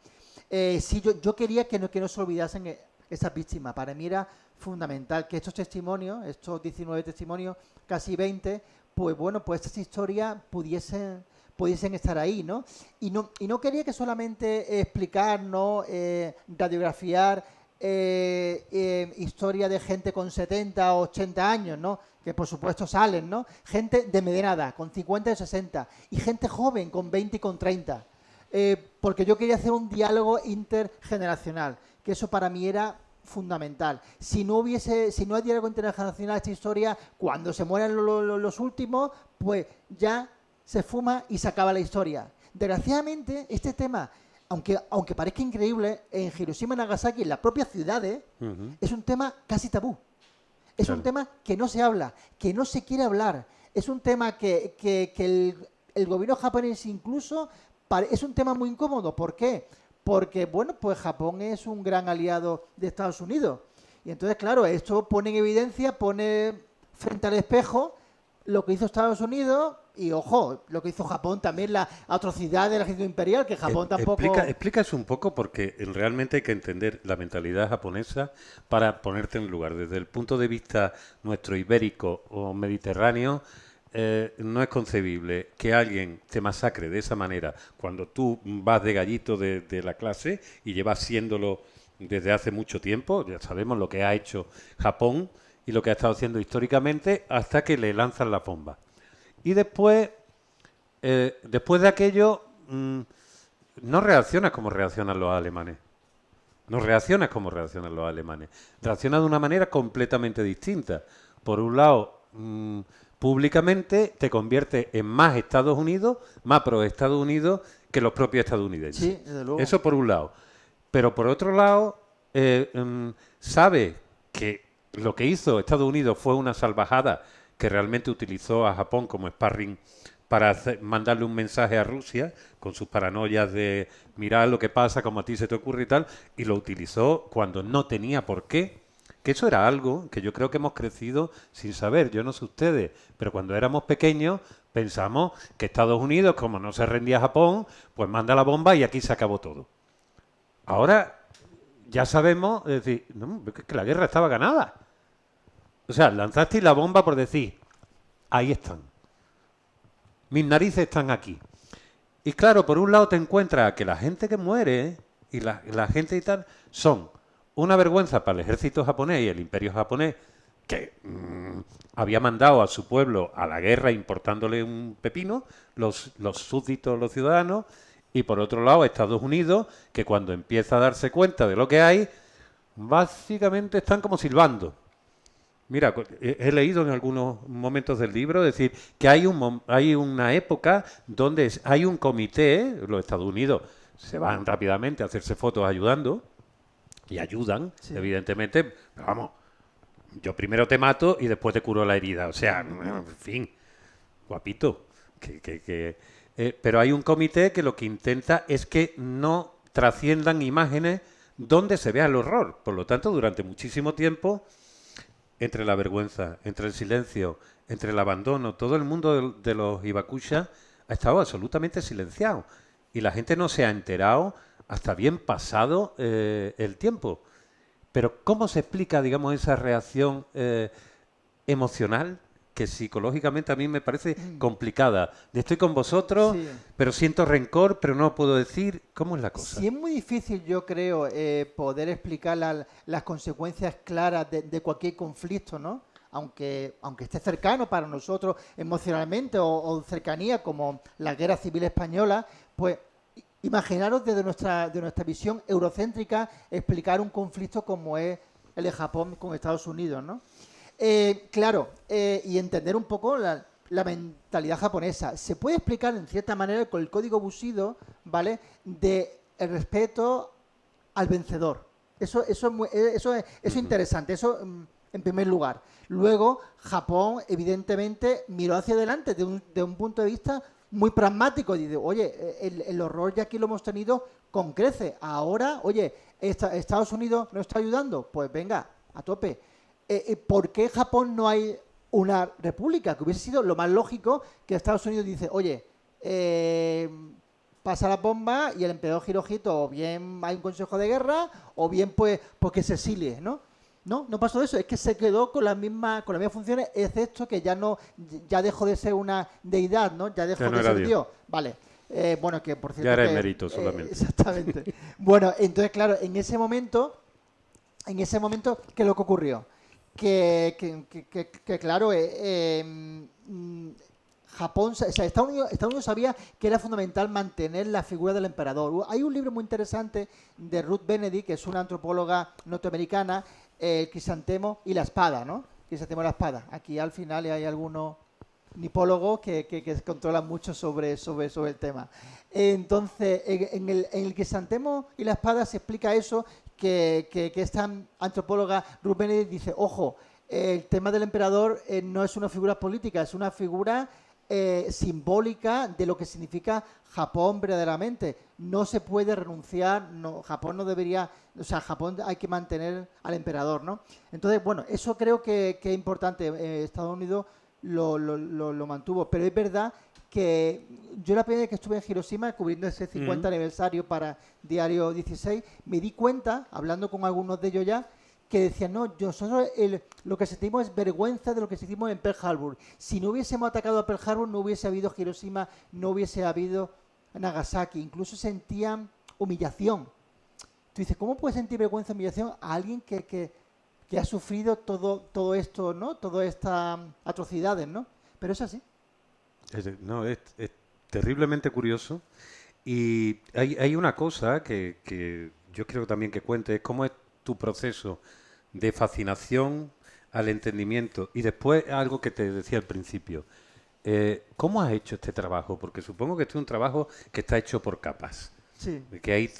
Sí, yo quería que no se olvidasen esas víctimas. Para mí era fundamental que estos testimonios, estos 19 testimonios, casi 20, pues bueno, pues estas historias pudiesen estar ahí, ¿no? Y no quería que solamente explicar, ¿no? Radiografiar historia de gente con 70 o 80 años, ¿no? Que por supuesto salen, ¿no? Gente de mediana edad, con 50 y 60, y gente joven, con 20 y con 30. Porque yo quería hacer un diálogo intergeneracional, que eso para mí era fundamental. Si no hay diálogo intergeneracional, esta historia, cuando se mueren los últimos, pues ya se fuma y se acaba la historia. Desgraciadamente, este tema, aunque parezca increíble, en Hiroshima y Nagasaki, en las propias ciudades, es un tema casi tabú. Es un tema que no se habla, que no se quiere hablar. Es un tema que el gobierno japonés incluso es un tema muy incómodo. ¿Por qué? Porque, bueno, pues Japón es un gran aliado de Estados Unidos. Y entonces, claro, esto pone en evidencia, pone frente al espejo lo que hizo Estados Unidos y, ojo, lo que hizo Japón también, la atrocidad del ejército imperial, que Japón tampoco... Explica eso un poco porque realmente hay que entender la mentalidad japonesa para ponerte en lugar. Desde el punto de vista nuestro ibérico o mediterráneo, no es concebible que alguien te masacre de esa manera cuando tú vas de gallito de la clase y llevas siéndolo desde hace mucho tiempo. Ya sabemos lo que ha hecho Japón y lo que ha estado haciendo históricamente hasta que le lanzan la bomba. Y después de aquello, no reaccionas como reaccionan los alemanes. No reaccionas como reaccionan los alemanes. Reaccionas de una manera completamente distinta. Por un lado, públicamente te convierte en más Estados Unidos, más pro Estados Unidos que los propios estadounidenses. Sí, desde luego. Eso por un lado. Pero por otro lado, sabe que lo que hizo Estados Unidos fue una salvajada que realmente utilizó a Japón como sparring para mandarle un mensaje a Rusia con sus paranoias de mirar lo que pasa, como a ti se te ocurre y tal, y lo utilizó cuando no tenía por qué. Que eso era algo que yo creo que hemos crecido sin saber, yo no sé ustedes, pero cuando éramos pequeños pensamos que Estados Unidos, como no se rendía a Japón, pues manda la bomba y aquí se acabó todo. Ahora ya sabemos, es decir, no, que la guerra estaba ganada. O sea, lanzasteis la bomba por decir, ahí están. Mis narices están aquí. Y claro, por un lado te encuentras que la gente que muere y la gente y tal son una vergüenza para el ejército japonés y el imperio japonés que había mandado a su pueblo a la guerra importándole un pepino, los súbditos, los ciudadanos, y por otro lado Estados Unidos, que cuando empieza a darse cuenta de lo que hay, básicamente están como silbando. Mira, he leído en algunos momentos del libro decir que hay una época donde hay un comité, los Estados Unidos se van rápidamente a hacerse fotos ayudando, y ayudan, sí, evidentemente, pero vamos, yo primero te mato y después te curo la herida, o sea, en fin, guapito, pero hay un comité que lo que intenta es que no trasciendan imágenes donde se vea el horror. Por lo tanto, durante muchísimo tiempo, entre la vergüenza, entre el silencio, entre el abandono, todo el mundo de los hibakusha ha estado absolutamente silenciado. Y la gente no se ha enterado hasta bien pasado el tiempo. Pero ¿cómo se explica, digamos, esa reacción emocional que psicológicamente a mí me parece complicada? De estoy con vosotros, Sí. pero siento rencor, pero no lo puedo decir. ¿Cómo es la cosa? Sí, es muy difícil, yo creo, poder explicar las consecuencias claras de cualquier conflicto, ¿no? Aunque esté cercano para nosotros emocionalmente o cercanía como la Guerra Civil Española, pues imaginaros desde nuestra visión eurocéntrica explicar un conflicto como es el de Japón con Estados Unidos, ¿no? Claro, y entender un poco la mentalidad japonesa. Se puede explicar en cierta manera con el código Bushido, ¿vale? De el respeto al vencedor. Eso es interesante. Eso en primer lugar. Luego, Japón, evidentemente, miró hacia adelante de un punto de vista muy pragmático. Dice, oye, el horror ya aquí lo hemos tenido con creces. Ahora, oye, Estados Unidos nos está ayudando. Pues venga, a tope. ¿Por qué Japón no hay una república? Que hubiese sido lo más lógico que Estados Unidos dice, oye, pasa la bomba y el emperador Hirohito o bien hay un consejo de guerra o bien pues que se exilie, ¿no? No pasó eso, es que se quedó con las mismas funciones, excepto que ya dejó de ser una deidad, ¿no? Ya dejó de ser Dios. Vale. Bueno, que por cierto... Ya era emérito solamente. Exactamente. Bueno, entonces, claro, en ese momento, ¿qué es lo que ocurrió? Que claro, Japón, o sea, Estados Unidos sabía que era fundamental mantener la figura del emperador. Hay un libro muy interesante de Ruth Benedict, que es una antropóloga norteamericana, el crisantemo y la espada, ¿no? Crisantemo y la espada. Aquí al final hay algunos nipólogos que controlan mucho sobre el tema. Entonces, en el crisantemo y la espada se explica eso, que esta antropóloga Ruth Benedict dice, ojo, el tema del emperador no es una figura política, es una figura simbólica de lo que significa Japón verdaderamente. No se puede renunciar, Japón no debería, o sea, Japón hay que mantener al emperador, ¿no? Entonces, bueno, eso creo que es importante. Estados Unidos lo mantuvo, pero es verdad que yo la primera vez que estuve en Hiroshima cubriendo ese 50 aniversario para Diario 16, me di cuenta, hablando con algunos de ellos ya, que decían, no, nosotros lo que sentimos es vergüenza de lo que sentimos en Pearl Harbor. Si no hubiésemos atacado a Pearl Harbor, no hubiese habido Hiroshima, no hubiese habido Nagasaki. Incluso sentían humillación. Tú dices, ¿cómo puedes sentir vergüenza o humillación a alguien que ha sufrido todo esto, ¿no? Todas estas atrocidades, ¿no? Pero es así. No, es terriblemente curioso. Y hay una cosa que yo creo también que cuente, es cómo es tu proceso de fascinación al entendimiento. Y después algo que te decía al principio. ¿Cómo has hecho este trabajo? Porque supongo que este es un trabajo que está hecho por capas. Sí. Que hay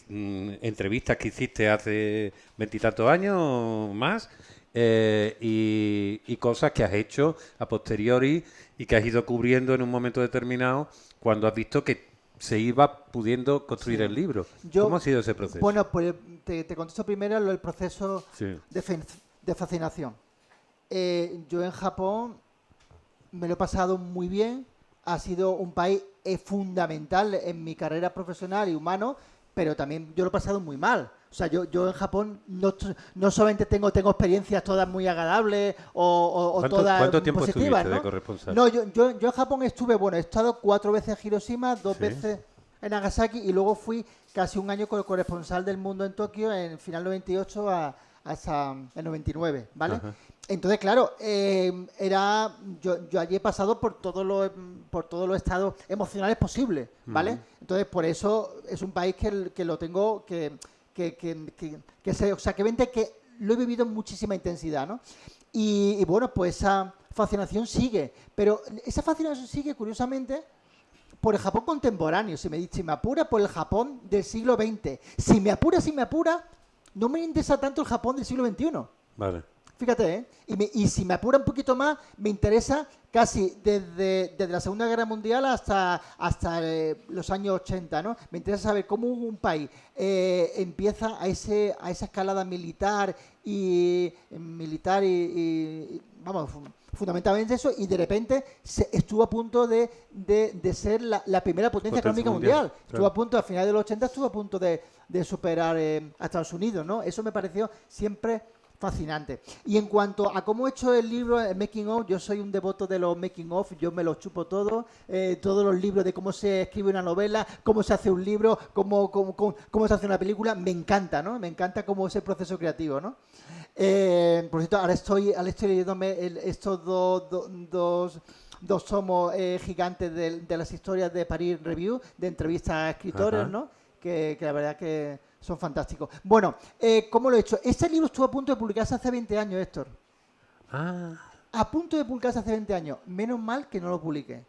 entrevistas que hiciste hace 20 y tantos años más y cosas que has hecho a posteriori y que has ido cubriendo en un momento determinado cuando has visto que se iba pudiendo construir el libro. ¿Cómo ha sido ese proceso? Bueno, pues te contesto primero el proceso Sí. de fascinación. Yo en Japón me lo he pasado muy bien. Ha sido un país fundamental en mi carrera profesional y humano, pero también yo lo he pasado muy mal. O sea, yo en Japón no solamente tengo experiencias todas muy agradables o todas ¿Cuánto tiempo positivas, estuviste ¿no? de corresponsal? No, yo en Japón he estado 4 veces en Hiroshima, 2 veces en Nagasaki y luego fui casi un año como corresponsal del mundo en Tokio en final 98 hasta el 99, ¿vale? Ajá. Entonces, claro, yo allí he pasado por todos los estados emocionales posibles, ¿vale? Entonces, por eso es un país que lo tengo, o sea, que vente que lo he vivido en muchísima intensidad, ¿no? Y bueno, pues esa fascinación sigue, pero esa fascinación sigue, curiosamente, por el Japón contemporáneo. Si me apura, por el Japón del siglo XX. Si me apura, no me interesa tanto el Japón del siglo XXI. Vale. Fíjate, ¿eh? Y si me apura un poquito más, me interesa casi desde la Segunda Guerra Mundial hasta los años 80, ¿no? Me interesa saber cómo un país empieza a esa escalada vamos, fundamentalmente eso, y de repente estuvo a punto de ser la primera potencia económica mundial. Claro. Estuvo a punto, a finales de los 80, estuvo a punto de superar a Estados Unidos, ¿no? Eso me pareció siempre fascinante. Y en cuanto a cómo he hecho el libro, el making of, yo soy un devoto de los making of, yo me los chupo todo, todos los libros de cómo se escribe una novela, cómo se hace un libro, cómo se hace una película, me encanta, ¿no? Me encanta cómo es el proceso creativo, ¿no? Por cierto, ahora estoy leyéndome estos dos tomos gigantes de las historias de Paris Review, de entrevistas a escritores, ¿no? Que la verdad que son fantásticos. Bueno, ¿cómo lo he hecho? Este libro estuvo a punto de publicarse hace 20 años, Héctor. A punto de publicarse hace 20 años. Menos mal que no lo publiqué.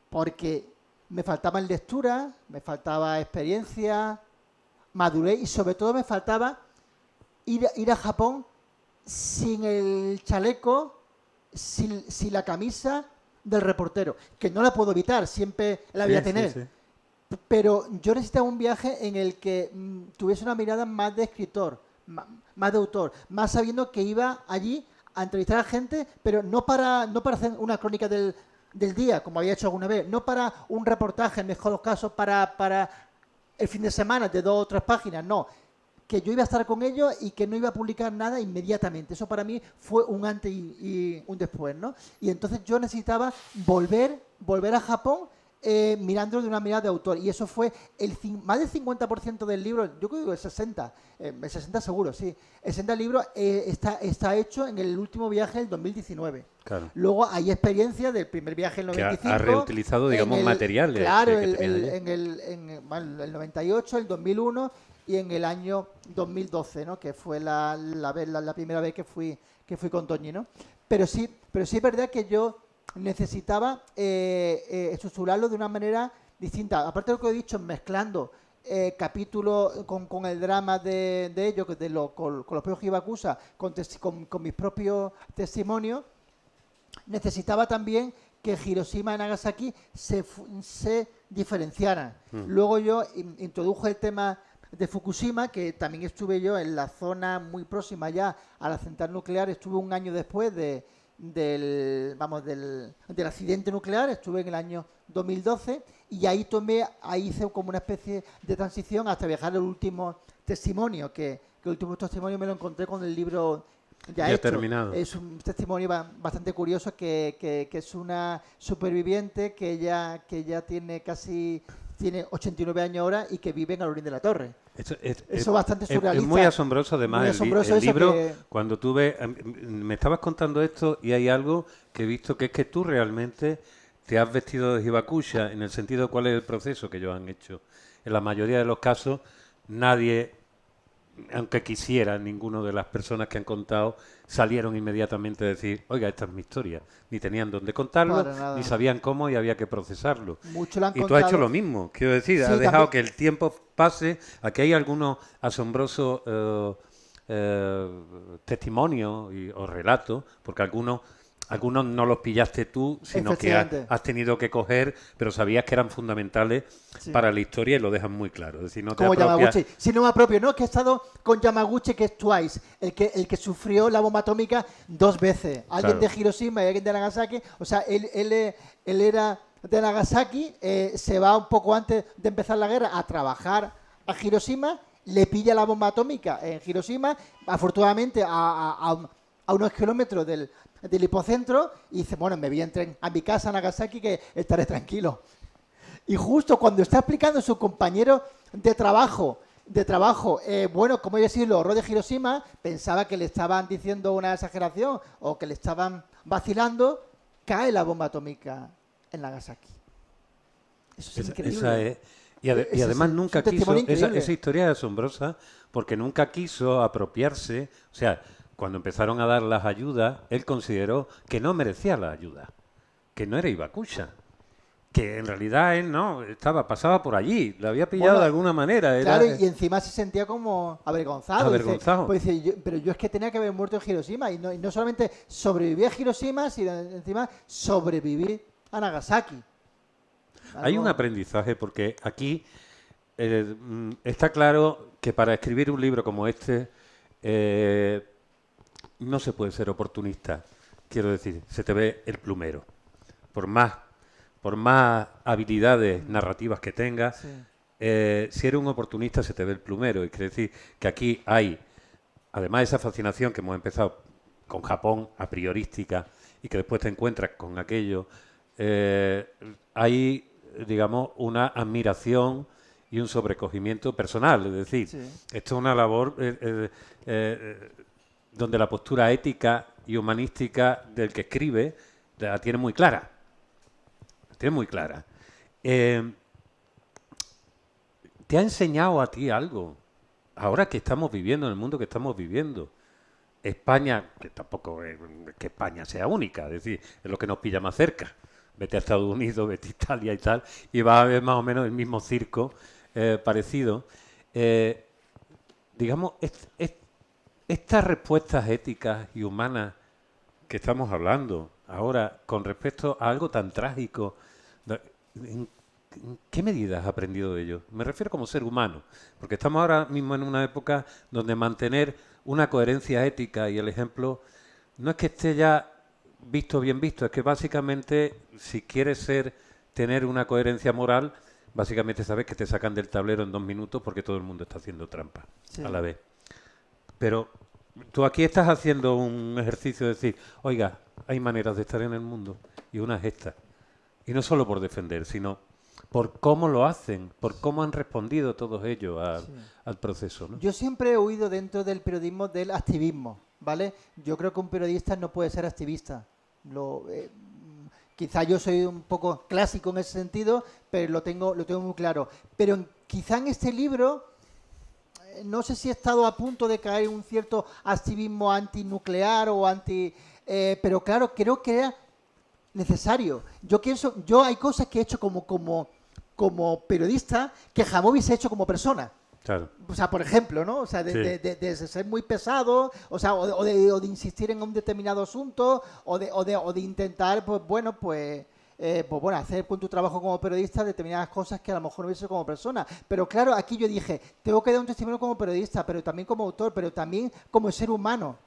Porque me faltaban lectura, me faltaba experiencia, madurez y sobre todo me faltaba ir a Japón sin el chaleco, sin la camisa del reportero. Que no la puedo evitar, siempre la voy a tener. Sí. Pero yo necesitaba un viaje en el que tuviese una mirada más de escritor, más de autor, más sabiendo que iba allí a entrevistar a gente, pero no para hacer una crónica del día, como había hecho alguna vez, no para un reportaje, en mejor caso, para el fin de semana de 2 o 3 páginas, no. Que yo iba a estar con ellos y que no iba a publicar nada inmediatamente. Eso para mí fue un antes y un después, ¿no? Y entonces yo necesitaba volver a Japón mirándolo de una mirada de autor, y eso fue más del 50% del libro, yo creo que el 60 seguro, sí. El 60 del libro está hecho en el último viaje del 2019. Claro. Luego hay experiencias del primer viaje en el 95. Que ha reutilizado, digamos, materiales. Claro, en el 98, el 2001 y en el año 2012, ¿no? Que fue la primera vez que fui con Toñi, ¿no? Pero sí es verdad que yo necesitaba estructurarlo de una manera distinta. Aparte de lo que he dicho, mezclando capítulos con el drama de ellos, con los propios Hibakusha, con mis propios testimonios, necesitaba también que Hiroshima y Nagasaki se diferenciaran. Luego yo introdujo el tema de Fukushima, que también estuve yo en la zona muy próxima ya a la central nuclear, estuve un año después del accidente nuclear, estuve en el año 2012 y ahí hice como una especie de transición hasta viajar al último testimonio, que el último testimonio me lo encontré con el libro ya hecho. Terminado. Es un testimonio bastante curioso que es una superviviente que ya tiene 89 años ahora y que vive en Alaurín de la Torre. Eso es bastante surrealista. Es muy asombroso, además, el libro. Cuando me estabas contando esto y hay algo que he visto, que es que tú realmente te has vestido de Hibakusha, en el sentido de cuál es el proceso que ellos han hecho. En la mayoría de los casos, nadie, aunque quisiera, ninguno de las personas que han contado salieron inmediatamente a decir, oiga, esta es mi historia. Ni tenían dónde contarlo, ni sabían cómo y había que procesarlo. Y tú has hecho lo mismo, quiero decir, sí, has dejado que el tiempo pase. Aquí hay algunos asombrosos testimonios o relatos, porque algunos no los pillaste tú, sino que has tenido que coger, pero sabías que eran fundamentales para la historia y lo dejan muy claro. Es decir, no te como apropias... Yamaguchi. Si no me apropio, no, que he estado con Yamaguchi, que es Twice, el que sufrió la bomba atómica 2 veces. Alguien de Hiroshima y alguien de Nagasaki. O sea, él era de Nagasaki, se va un poco antes de empezar la guerra a trabajar a Hiroshima, le pilla la bomba atómica en Hiroshima, afortunadamente a unos kilómetros del hipocentro, y dice, bueno, me voy en tren a mi casa, a Nagasaki, que estaré tranquilo. Y justo cuando está explicando a su compañero de trabajo, bueno, como había sido el horror de Hiroshima, pensaba que le estaban diciendo una exageración o que le estaban vacilando, cae la bomba atómica en Nagasaki. Eso es increíble. Y además nunca quiso, esa historia es asombrosa, porque nunca quiso apropiarse, o sea, cuando empezaron a dar las ayudas, él consideró que no merecía la ayuda, que no era Hibakusha. que en realidad él no, pasaba por allí, lo había pillado de alguna manera. Claro, y encima se sentía como avergonzado. Avergonzado. Pues dice, pero yo es que tenía que haber muerto en Hiroshima, y no solamente sobreviví a Hiroshima, sino encima sobreviví a Nagasaki. Hay un aprendizaje, porque aquí está claro que para escribir un libro como este no se puede ser oportunista. Quiero decir, se te ve el plumero. Por más habilidades narrativas que tengas, Sí. Si eres un oportunista se te ve el plumero. Y quiere decir que aquí hay, además de esa fascinación que hemos empezado con Japón a priorística y que después te encuentras con aquello, hay, digamos, una admiración y un sobrecogimiento personal. Es decir, Sí. esto es una labor donde la postura ética y humanística del que escribe la tiene muy clara. La tiene muy clara. ¿Te ha enseñado a ti algo? Ahora que estamos viviendo, en el mundo que estamos viviendo, España, que tampoco es que España sea única, es decir, es lo que nos pilla más cerca. Vete a Estados Unidos, vete a Italia y tal, y vas a ver más o menos el mismo circo parecido. Digamos, estas respuestas éticas y humanas que estamos hablando ahora con respecto a algo tan trágico, ¿en qué medida has aprendido de ello? Me refiero como ser humano, porque estamos ahora mismo en una época donde mantener una coherencia ética y el ejemplo no es que esté ya bien visto, es que básicamente si quieres tener una coherencia moral, básicamente sabes que te sacan del tablero en 2 minutos porque todo el mundo está haciendo trampa a la vez. Pero tú aquí estás haciendo un ejercicio de decir, oiga, hay maneras de estar en el mundo y una es esta. Y no solo por defender, sino por cómo lo hacen, por cómo han respondido todos ellos al proceso, ¿no? Yo siempre he huido dentro del periodismo del activismo, ¿vale? Yo creo que un periodista no puede ser activista. Quizá yo soy un poco clásico en ese sentido, pero lo tengo muy claro. Pero quizá en este libro, no sé si he estado a punto de caer en un cierto activismo antinuclear o pero claro, creo que era necesario. Yo hay cosas que he hecho como periodista que jamás hubiese hecho como persona. Claro. O sea, por ejemplo, ¿no? O sea, de ser muy pesado, o sea, o de insistir en un determinado asunto, o de intentar, pues hacer con tu trabajo como periodista determinadas cosas que a lo mejor no hubiese hecho como persona. Pero claro, aquí yo dije, tengo que dar un testimonio como periodista, pero también como autor, pero también como ser humano.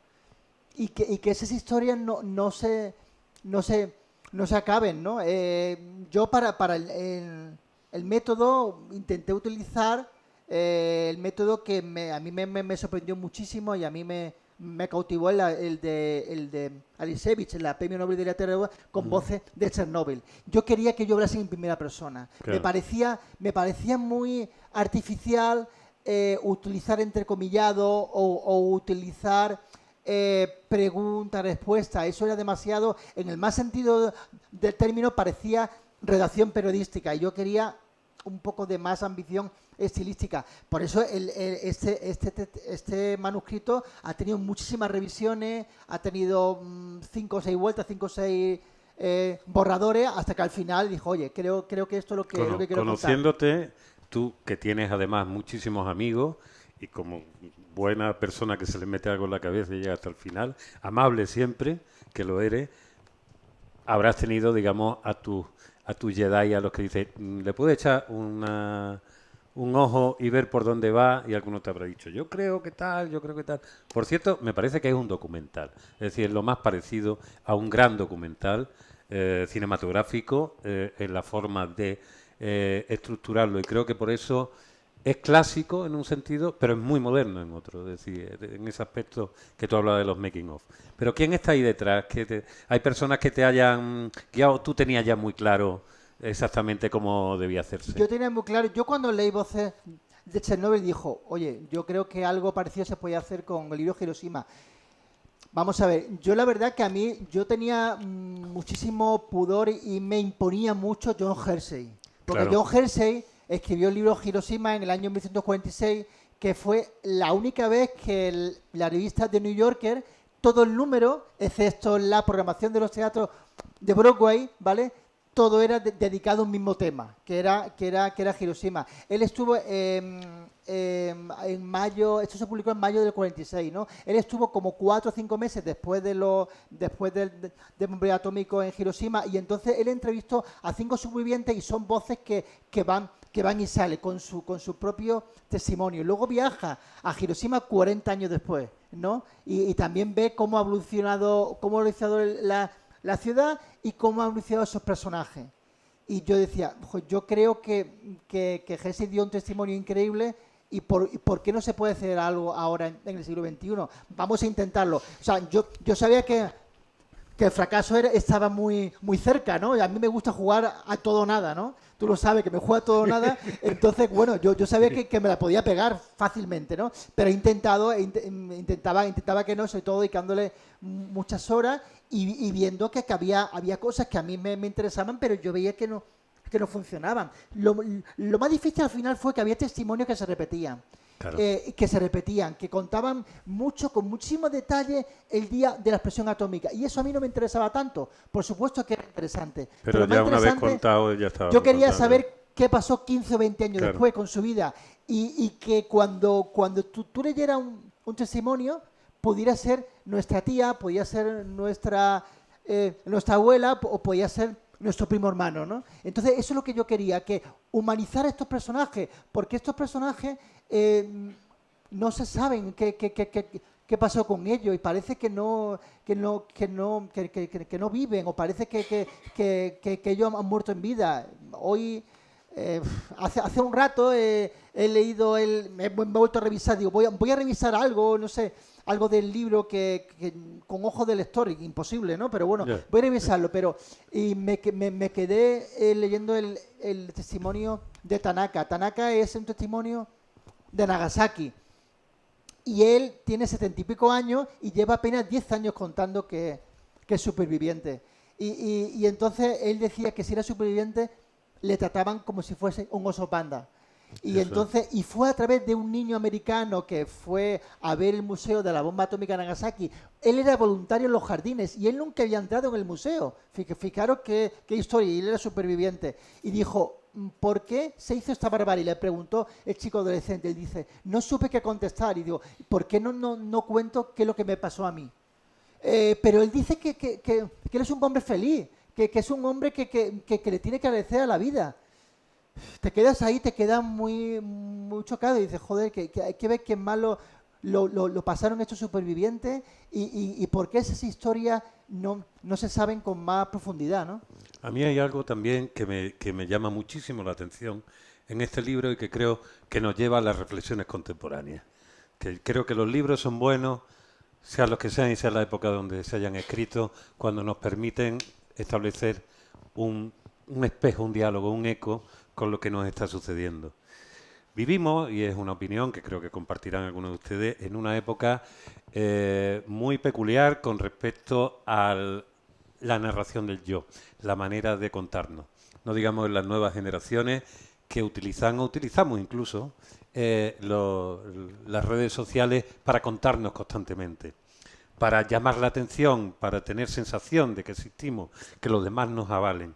Y que esas historias no se acaben, ¿no? Yo para el método intenté utilizar el método que a mí me sorprendió muchísimo y a mí me cautivó el de Alisevich, la Premio Nobel de Literatura, con voces de Chernóbil. Yo quería que yo hablase en primera persona. Claro. Me parecía muy artificial utilizar entrecomillado o utilizar pregunta-respuesta. Eso era demasiado, en el más sentido del término, parecía redacción periodística y yo quería un poco de más ambición estilística. Por eso este manuscrito ha tenido muchísimas revisiones, ha tenido 5 o 6 vueltas, 5 o 6 borradores, hasta que al final dijo, oye, creo que esto es lo que quiero conociéndote, contar. tú que tienes además muchísimos amigos y como buena persona que se le mete algo en la cabeza y llega hasta el final, amable siempre, que lo eres, habrás tenido, digamos, a tu Jedi, a los que dices, le puedo echar un ojo y ver por dónde va, y alguno te habrá dicho, yo creo que tal. Por cierto, me parece que es un documental, es decir, es lo más parecido a un gran documental cinematográfico en la forma de estructurarlo, y creo que por eso es clásico en un sentido, pero es muy moderno en otro, es decir, en ese aspecto que tú hablabas de los making of. Pero ¿quién está ahí detrás? ¿Hay personas que te hayan guiado? ¿Tú tenías ya muy claro exactamente cómo debía hacerse? Yo tenía muy claro, yo cuando leí voces de Chernóbil dijo, oye, yo creo que algo parecido se podía hacer con el libro Hiroshima. Vamos a ver, yo la verdad que yo tenía muchísimo pudor y me imponía mucho John Hersey. Porque Claro. John Hersey escribió el libro Hiroshima en el año 1946, que fue la única vez que la revista The New Yorker, todo el número, excepto la programación de los teatros de Broadway, ¿vale?, todo era dedicado a un mismo tema, que era Hiroshima. Él estuvo en mayo, esto se publicó en mayo del 46, ¿no? Él estuvo como 4 o 5 meses después del bombardeo atómico en Hiroshima, y entonces él entrevistó a 5 supervivientes y son voces que van y salen con su propio testimonio. Luego viaja a Hiroshima 40 años después, ¿no? Y también ve cómo ha evolucionado la ciudad y cómo han evolucionado esos personajes. Y yo decía, yo creo que Hesse dio un testimonio increíble. ¿Y por qué no se puede hacer algo ahora en el siglo XXI? Vamos a intentarlo. O sea, yo sabía que el fracaso estaba muy, muy cerca, ¿no? Y a mí me gusta jugar a todo o nada, ¿no? Tú lo sabes, que me juega a todo o nada. Entonces, bueno, yo sabía que me la podía pegar fácilmente, ¿no? Pero intentaba que no, sobre todo dedicándole muchas horas y viendo que había cosas que a mí me interesaban, pero yo veía que no funcionaban. Lo más difícil al final fue que había testimonios que se repetían. Claro. Que contaban mucho, con muchísimo detalle, el día de la explosión atómica. Y eso a mí no me interesaba tanto. Por supuesto que era interesante. Pero ya una vez contado, ya estaba. Yo quería saber qué pasó 15 o 20 años después con su vida. Y que cuando tú leyeras un testimonio, pudiera ser nuestra tía, podía ser nuestra abuela, o podía ser nuestro primo hermano, ¿no? Entonces eso es lo que yo quería, que humanizar a estos personajes, porque estos personajes no se saben qué pasó con ellos, y parece que no viven, o parece que ellos han muerto en vida. Hoy hace un rato he leído, me he vuelto a revisar, digo, voy a revisar algo, no sé, algo del libro que con ojo de lector, imposible, ¿no? Pero bueno, voy a revisarlo, y me quedé leyendo el testimonio de Tanaka. Tanaka es un testimonio de Nagasaki, y él tiene 70 y pico años y lleva apenas 10 años contando que es superviviente. Y entonces él decía que si era superviviente le trataban como si fuese un oso panda. Y fue a través de un niño americano que fue a ver el museo de la bomba atómica de Nagasaki. Él era voluntario en los jardines y él nunca había entrado en el museo. Fijaros qué historia, y él era superviviente. Y dijo, ¿por qué se hizo esta barbarie? Y le preguntó el chico adolescente. Él dice, no supe qué contestar. Y digo, ¿por qué no cuento qué es lo que me pasó a mí? Pero él dice que él es un hombre feliz, que es un hombre que le tiene que agradecer a la vida. Te quedas ahí, te quedas muy, muy chocado y dices, joder, que hay que ver qué malo lo pasaron estos supervivientes y por qué esas historias no se saben con más profundidad, ¿no? A mí hay algo también que me llama muchísimo la atención en este libro y que creo que nos lleva a las reflexiones contemporáneas. Que creo que los libros son buenos, sean los que sean y sea la época donde se hayan escrito, cuando nos permiten establecer un espejo, un diálogo, un eco con lo que nos está sucediendo. Vivimos, y es una opinión que creo que compartirán algunos de ustedes, en una época muy peculiar con respecto a la narración del yo, la manera de contarnos. No digamos en las nuevas generaciones que utilizamos incluso las redes sociales para contarnos constantemente, para llamar la atención, para tener sensación de que existimos, que los demás nos avalen.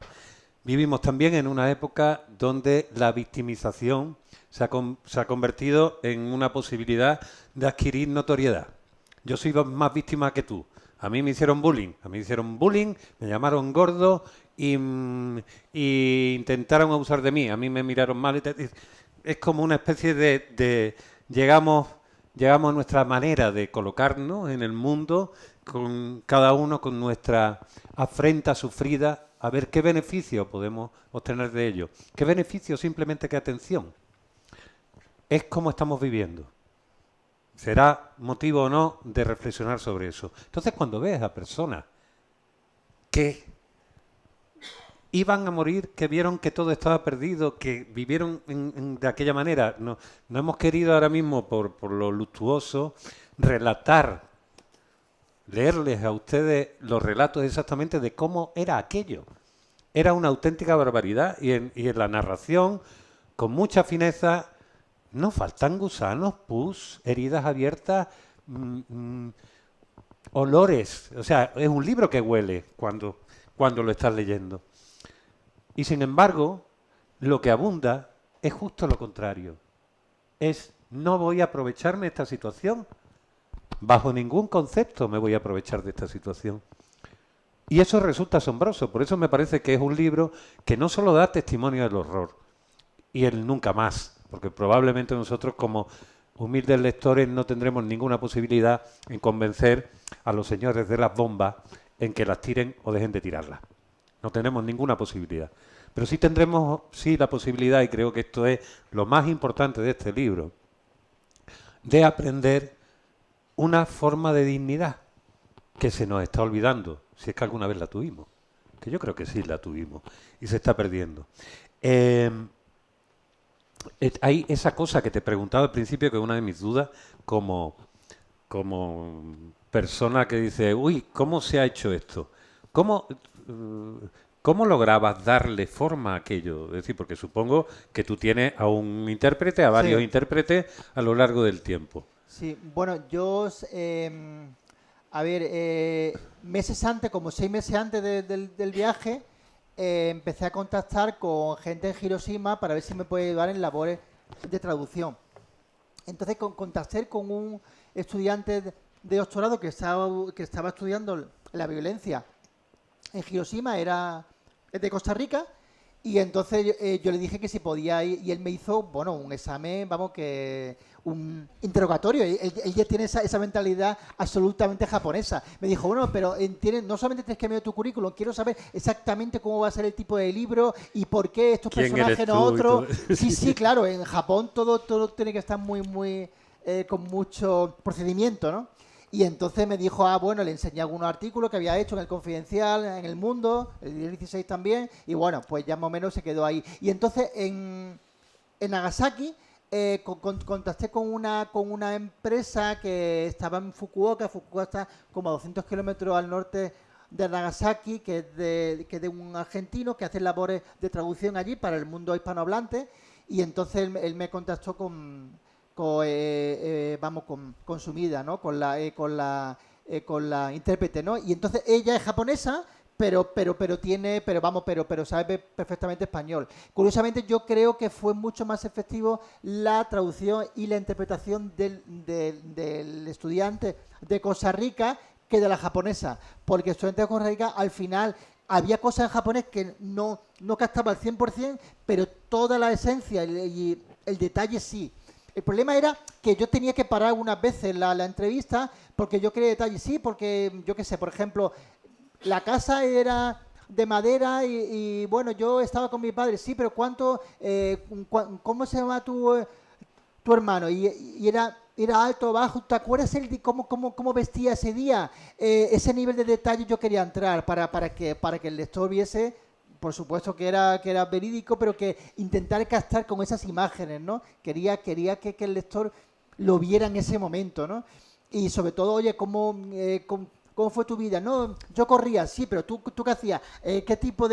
Vivimos también en una época donde la victimización se ha convertido en una posibilidad de adquirir notoriedad. Yo soy más víctima que tú. A mí me hicieron bullying, me llamaron gordo y intentaron abusar de mí. A mí me miraron mal. Es como una especie de llegamos a nuestra manera de colocarnos en el mundo, con cada uno con nuestra afrenta sufrida, a ver qué beneficio podemos obtener de ello. ¿Qué beneficio? Simplemente qué atención. Es como estamos viviendo. Será motivo o no de reflexionar sobre eso. Entonces, cuando ves a personas que iban a morir, que vieron que todo estaba perdido, que vivieron de aquella manera, no hemos querido ahora mismo, por lo luctuoso, leerles a ustedes los relatos exactamente de cómo era aquello. Era una auténtica barbaridad y en la narración, con mucha fineza, no faltan gusanos, pus, heridas abiertas, olores. O sea, es un libro que huele cuando lo estás leyendo. Y sin embargo, lo que abunda es justo lo contrario. Es, no voy a aprovecharme de esta situación. Bajo ningún concepto me voy a aprovechar de esta situación. Y eso resulta asombroso. Por eso me parece que es un libro que no solo da testimonio del horror y el nunca más, porque probablemente nosotros como humildes lectores no tendremos ninguna posibilidad en convencer a los señores de las bombas en que las tiren o dejen de tirarlas. No tenemos ninguna posibilidad. Pero sí tendremos la posibilidad, y creo que esto es lo más importante de este libro, de aprender una forma de dignidad que se nos está olvidando, si es que alguna vez la tuvimos, que yo creo que sí la tuvimos, y se está perdiendo. Hay esa cosa que te preguntaba al principio, que es una de mis dudas, como persona que dice, uy, ¿cómo se ha hecho esto? ¿Cómo lograbas darle forma a aquello? Es decir, porque supongo que tú tienes a un intérprete, a varios intérpretes a lo largo del tiempo. Sí, bueno, yo, a ver, meses antes, como 6 meses antes del viaje, empecé a contactar con gente en Hiroshima para ver si me puede ayudar en labores de traducción. Entonces contacté con un estudiante de doctorado que estaba estudiando la violencia en Hiroshima, era de Costa Rica, y entonces yo le dije que si podía ir, y él me hizo, bueno, un examen, vamos, que un interrogatorio. Él ya tiene esa mentalidad absolutamente japonesa. Me dijo, bueno, pero no solamente tienes que enviar tu currículum, quiero saber exactamente cómo va a ser el tipo de libro y por qué estos personajes no otros. Sí, claro, en Japón todo tiene que estar muy con mucho procedimiento, ¿no? Y entonces me dijo, bueno, le enseñé algunos artículos que había hecho en El Confidencial, en El Mundo, el 16 también, y bueno, pues ya más o menos se quedó ahí. Y entonces en Nagasaki contacté con una empresa que estaba en Fukuoka. Fukuoka está como a 200 kilómetros al norte de Nagasaki, que es de un argentino que hace labores de traducción allí para el mundo hispanohablante, y entonces él me contactó con Sumida, ¿no? Con la intérprete, ¿no? Y entonces ella es japonesa, pero sabe perfectamente español. Curiosamente, yo creo que fue mucho más efectivo la traducción y la interpretación del estudiante de Costa Rica que de la japonesa, porque el estudiante de Costa Rica al final había cosas en japonés que no captaba al 100%, pero toda la esencia y el detalle sí. El problema era que yo tenía que parar unas veces la entrevista porque yo quería detalles, sí, porque yo qué sé, por ejemplo, la casa era de madera y bueno, yo estaba con mi padre, sí, pero ¿cómo se llama tu hermano? Y era alto o bajo. ¿Te acuerdas cómo vestía ese día? Ese nivel de detalle yo quería entrar para que el lector viese, por supuesto que era verídico, pero que intentar captar con esas imágenes, ¿no? Quería que el lector lo viera en ese momento, ¿no? Y sobre todo, oye, ¿cómo fue tu vida? No, yo corría, sí, pero ¿tú qué hacías? ¿Qué tipo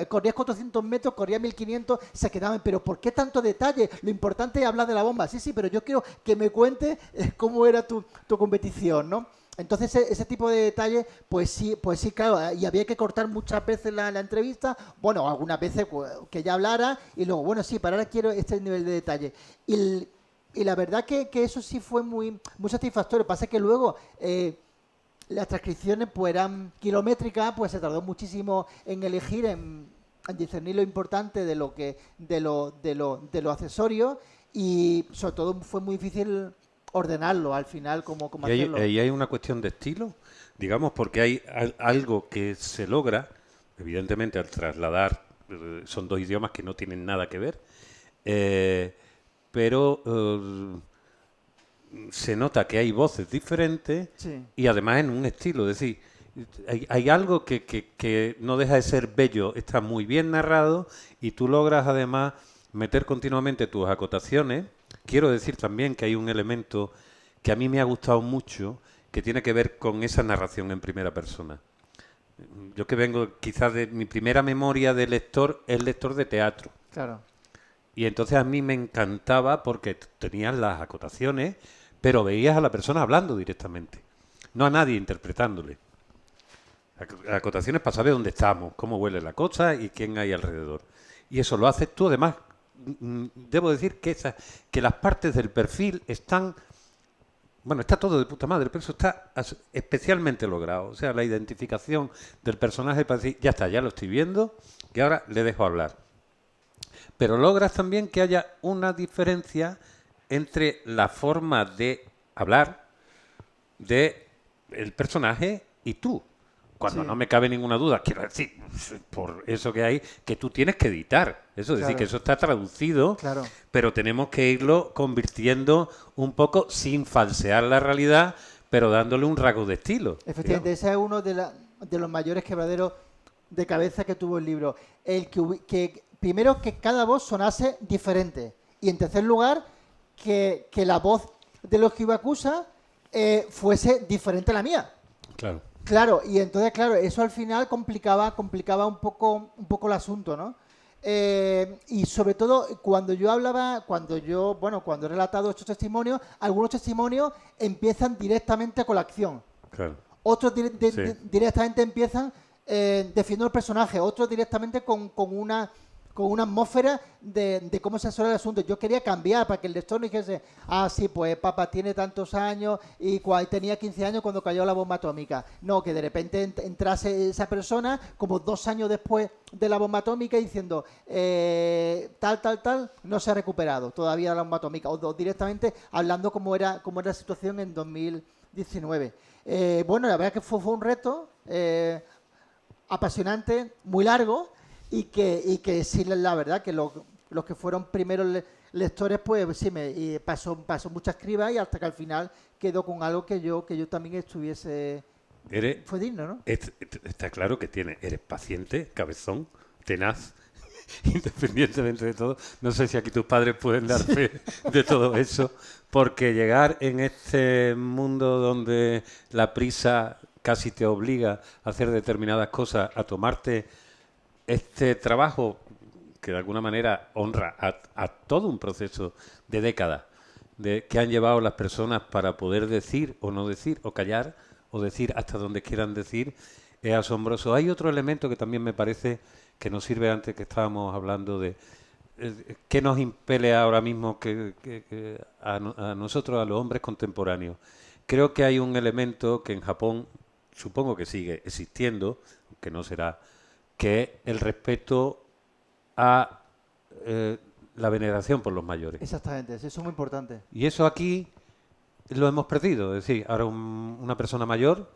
corrías 400 metros, corrías 1500, se quedaban, pero ¿por qué tanto detalle? Lo importante es hablar de la bomba. Sí, pero yo quiero que me cuentes cómo era tu competición, ¿no? Entonces ese tipo de detalles, pues sí, claro, y había que cortar muchas veces la entrevista, bueno, algunas veces que ella hablara, y luego, bueno, sí, para ahora quiero este nivel de detalle. Y la verdad que eso sí fue muy satisfactorio. Lo que pasa es que luego las transcripciones pues eran kilométricas, pues se tardó muchísimo en elegir, en discernir lo importante de lo accesorio, y sobre todo fue muy difícil ordenarlo al final, cómo hacerlo. Y hay una cuestión de estilo, digamos, porque hay algo que se logra, evidentemente al trasladar, son dos idiomas que no tienen nada que ver, pero se nota que hay voces diferentes, sí, y además en un estilo, es decir, hay algo que no deja de ser bello, está muy bien narrado y tú logras además meter continuamente tus acotaciones. Quiero decir también que hay un elemento que a mí me ha gustado mucho, que tiene que ver con esa narración en primera persona. Yo que vengo quizás de mi primera memoria de lector, es lector de teatro. Claro. Y entonces a mí me encantaba porque tenías las acotaciones, pero veías a la persona hablando directamente, no a nadie interpretándole. acotaciones para saber dónde estamos, cómo huele la cosa y quién hay alrededor. Y eso lo haces tú, además, debo decir que las partes del perfil están... Bueno, está todo de puta madre, pero eso está especialmente logrado. O sea, la identificación del personaje para decir, ya está, ya lo estoy viendo, y ahora le dejo hablar. Pero logras también que haya una diferencia entre la forma de hablar de el personaje y tú. Cuando Sí. no me cabe ninguna duda, quiero decir, por eso que hay, que tú tienes que editar. Eso es decir, Claro. que eso está traducido, Claro. pero tenemos que irlo convirtiendo un poco sin falsear la realidad, pero dándole un rasgo de estilo. Efectivamente, Digamos. ese es uno de los mayores quebraderos de cabeza que tuvo el libro. El que primero que cada voz sonase diferente. Y en tercer lugar, que la voz de los que Ibakusa fuese diferente a la mía. Claro. Claro, y entonces, claro, eso al final complicaba un poco el asunto, ¿no? Y sobre todo, cuando he relatado estos testimonios, algunos testimonios empiezan directamente con la acción. Claro. Otros Sí. directamente empiezan definiendo el personaje, otros directamente con una atmósfera de cómo se resuelve el asunto. Yo quería cambiar para que el lector no dijese, sí, pues papá tiene tantos años y tenía 15 años cuando cayó la bomba atómica. No, que de repente entrase esa persona como 2 años después de la bomba atómica diciendo, tal, no se ha recuperado todavía la bomba atómica. O directamente hablando cómo era la situación en 2019. Bueno, la verdad que fue un reto apasionante, muy largo, y que sí, la verdad que los que fueron primeros lectores, pues sí, y pasó muchas cribas y hasta que al final quedó con algo que yo también estuviese... Fue digno, ¿no? Está claro que eres paciente, cabezón, tenaz, independientemente de todo. No sé si aquí tus padres pueden dar fe de todo eso, porque llegar en este mundo donde la prisa casi te obliga a hacer determinadas cosas, a tomarte este trabajo que de alguna manera honra a todo un proceso de décadas que han llevado las personas para poder decir o no decir, o callar, o decir hasta donde quieran decir, es asombroso. Hay otro elemento que también me parece que nos sirve antes que estábamos hablando de qué nos impele ahora mismo a nosotros, a los hombres contemporáneos. Creo que hay un elemento que en Japón supongo que sigue existiendo, que no será, que es el respeto a la veneración por los mayores. Exactamente, eso es muy importante. Y eso aquí lo hemos perdido. Es decir, ahora una persona mayor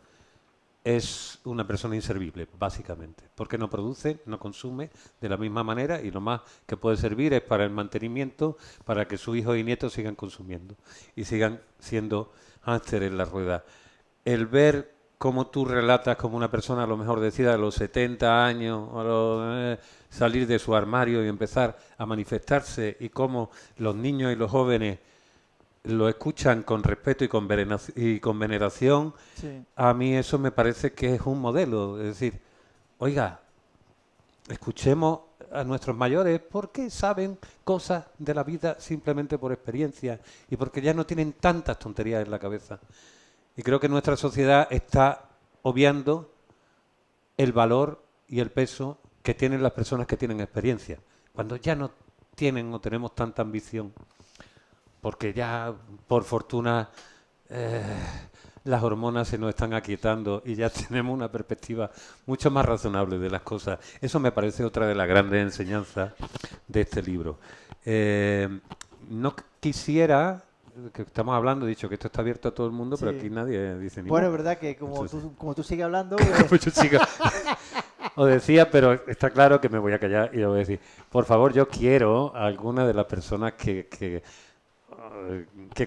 es una persona inservible, básicamente, porque no produce, no consume de la misma manera y lo más que puede servir es para el mantenimiento, para que sus hijos y nietos sigan consumiendo y sigan siendo hámster en la rueda. El ver cómo tú relatas como una persona a lo mejor decida a los 70 años salir de su armario y empezar a manifestarse y cómo los niños y los jóvenes lo escuchan con respeto y con veneración, Sí. a mí eso me parece que es un modelo. Es decir, oiga, escuchemos a nuestros mayores porque saben cosas de la vida simplemente por experiencia y porque ya no tienen tantas tonterías en la cabeza. Y creo que nuestra sociedad está obviando el valor y el peso que tienen las personas que tienen experiencia. Cuando ya no tienen o tenemos tanta ambición, porque ya, por fortuna, las hormonas se nos están aquietando y ya tenemos una perspectiva mucho más razonable de las cosas. Eso me parece otra de las grandes enseñanzas de este libro. No quisiera, que estamos hablando, he dicho que esto está abierto a todo el mundo, pero Sí. aquí nadie dice ni Bueno, mu. es verdad que como Entonces- tú sigues hablando, pues, Pues yo sigo. Os decía, pero está claro que me voy a callar y os voy a decir, por favor, yo quiero a alguna de las personas que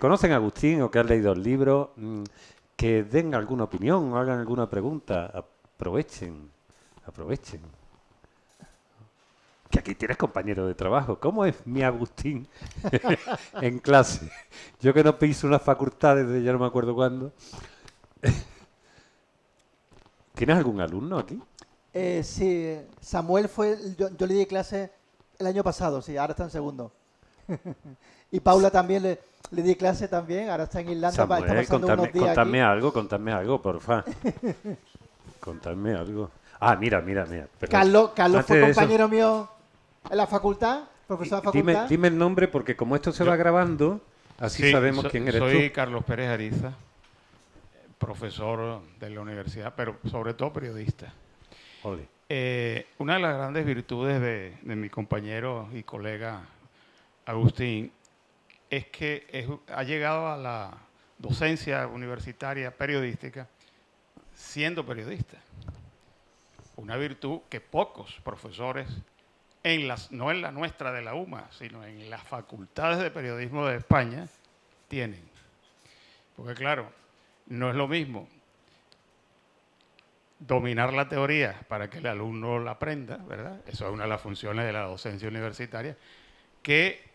conocen a Agustín o que han leído el libro, que den alguna opinión o hagan alguna pregunta. Aprovechen. Que aquí tienes compañero de trabajo. ¿Cómo es mi Agustín en clase? Yo que no piso una facultad desde ya no me acuerdo cuándo. ¿Tienes algún alumno aquí? sí, Samuel yo le di clase el año pasado, sí, ahora está en segundo. Y Paula también le di clase también, ahora está en Irlanda, está Samuel, pasando unos días contadme algo, porfa. Contadme algo. Ah, mira. Perdón. Carlos Antes fue de eso, compañero mío en la facultad, profesor de facultad. dime el nombre porque como esto se va grabando, así Sí, sabemos quién eres soy tú. Carlos Pérez Ariza, profesor de la universidad, pero sobre todo periodista. Ole. Una de las grandes virtudes de mi compañero y colega Agustín es que ha llegado a la docencia universitaria periodística siendo periodista. Una virtud que pocos profesores, no en la nuestra de la UMA, sino en las facultades de periodismo de España, tienen. Porque claro, no es lo mismo dominar la teoría para que el alumno la aprenda, ¿verdad? Eso es una de las funciones de la docencia universitaria, que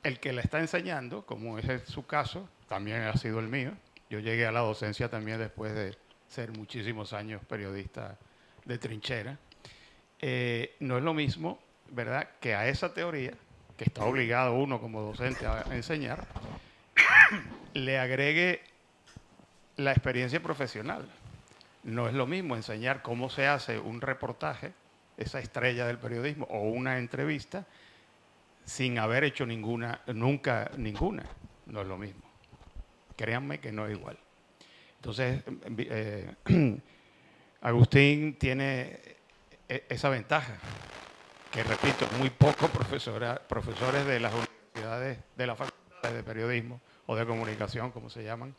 el que la está enseñando, como es su caso, también ha sido el mío. Yo llegué a la docencia también después de ser muchísimos años periodista de trinchera. No es lo mismo, ¿verdad?, que a esa teoría, que está obligado uno como docente a enseñar, le agregue la experiencia profesional. No es lo mismo enseñar cómo se hace un reportaje, esa estrella del periodismo, o una entrevista, sin haber hecho nunca ninguna. No es lo mismo. Créanme que no es igual. Entonces, Agustín tiene esa ventaja, que repito, muy pocos profesores de las universidades, de las facultades de periodismo o de comunicación, como se llaman,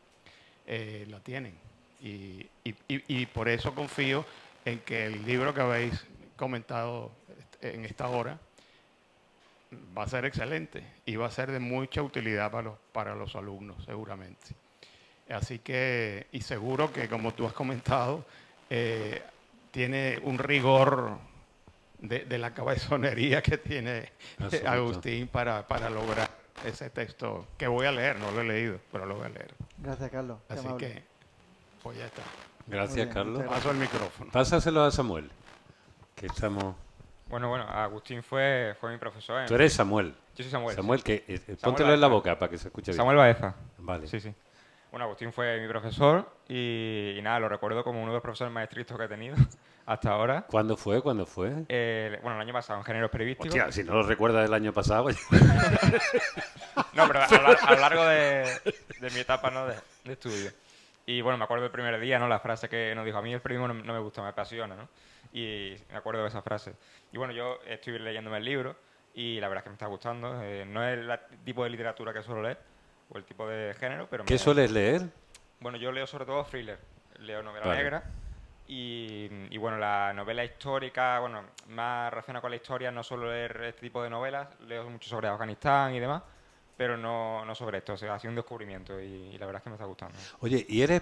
la tienen. Y por eso confío en que el libro que habéis comentado en esta hora va a ser excelente y va a ser de mucha utilidad para los alumnos, seguramente. Así que, y seguro que, como tú has comentado, tiene un rigor de la cabezonería que tiene Agustín para lograr ese texto que voy a leer. No lo he leído, pero lo voy a leer. Gracias, Carlos. Qué Así amable. que, pues ya está. Gracias, Muy bien, Carlos. muchas Paso el micrófono. Pásaselo a Samuel, que estamos... Bueno, Agustín fue mi profesor. Tú eres Samuel. Yo soy Samuel. Samuel, sí. que póntelo en la boca para que se escuche bien. Samuel Baeza. Vale. Sí, sí. Bueno, Agustín fue mi profesor y nada, lo recuerdo como uno de los profesores más estrictos que he tenido hasta ahora. ¿Cuándo fue? Bueno, el año pasado, en géneros periodísticos. Hostia, si no lo recuerdas del año pasado... No, pero a lo largo de mi etapa, ¿no?, de estudio. Y bueno, me acuerdo del primer día, ¿no?, la frase que nos dijo: a mí el periodismo no me gusta, me apasiona, ¿no? Y me acuerdo de esa frase. Y bueno, yo estoy leyéndome el libro y la verdad es que me está gustando. No es el tipo de literatura que suelo leer o el tipo de género, pero... ¿Qué sueles leer? Bueno, yo leo sobre todo thriller, leo novela Vale. negra y bueno, la novela histórica, bueno, más relacionada con la historia, no suelo leer este tipo de novelas, leo mucho sobre Afganistán y demás, pero no sobre esto, o sea, ha sido un descubrimiento y la verdad es que me está gustando. Oye, ¿y eres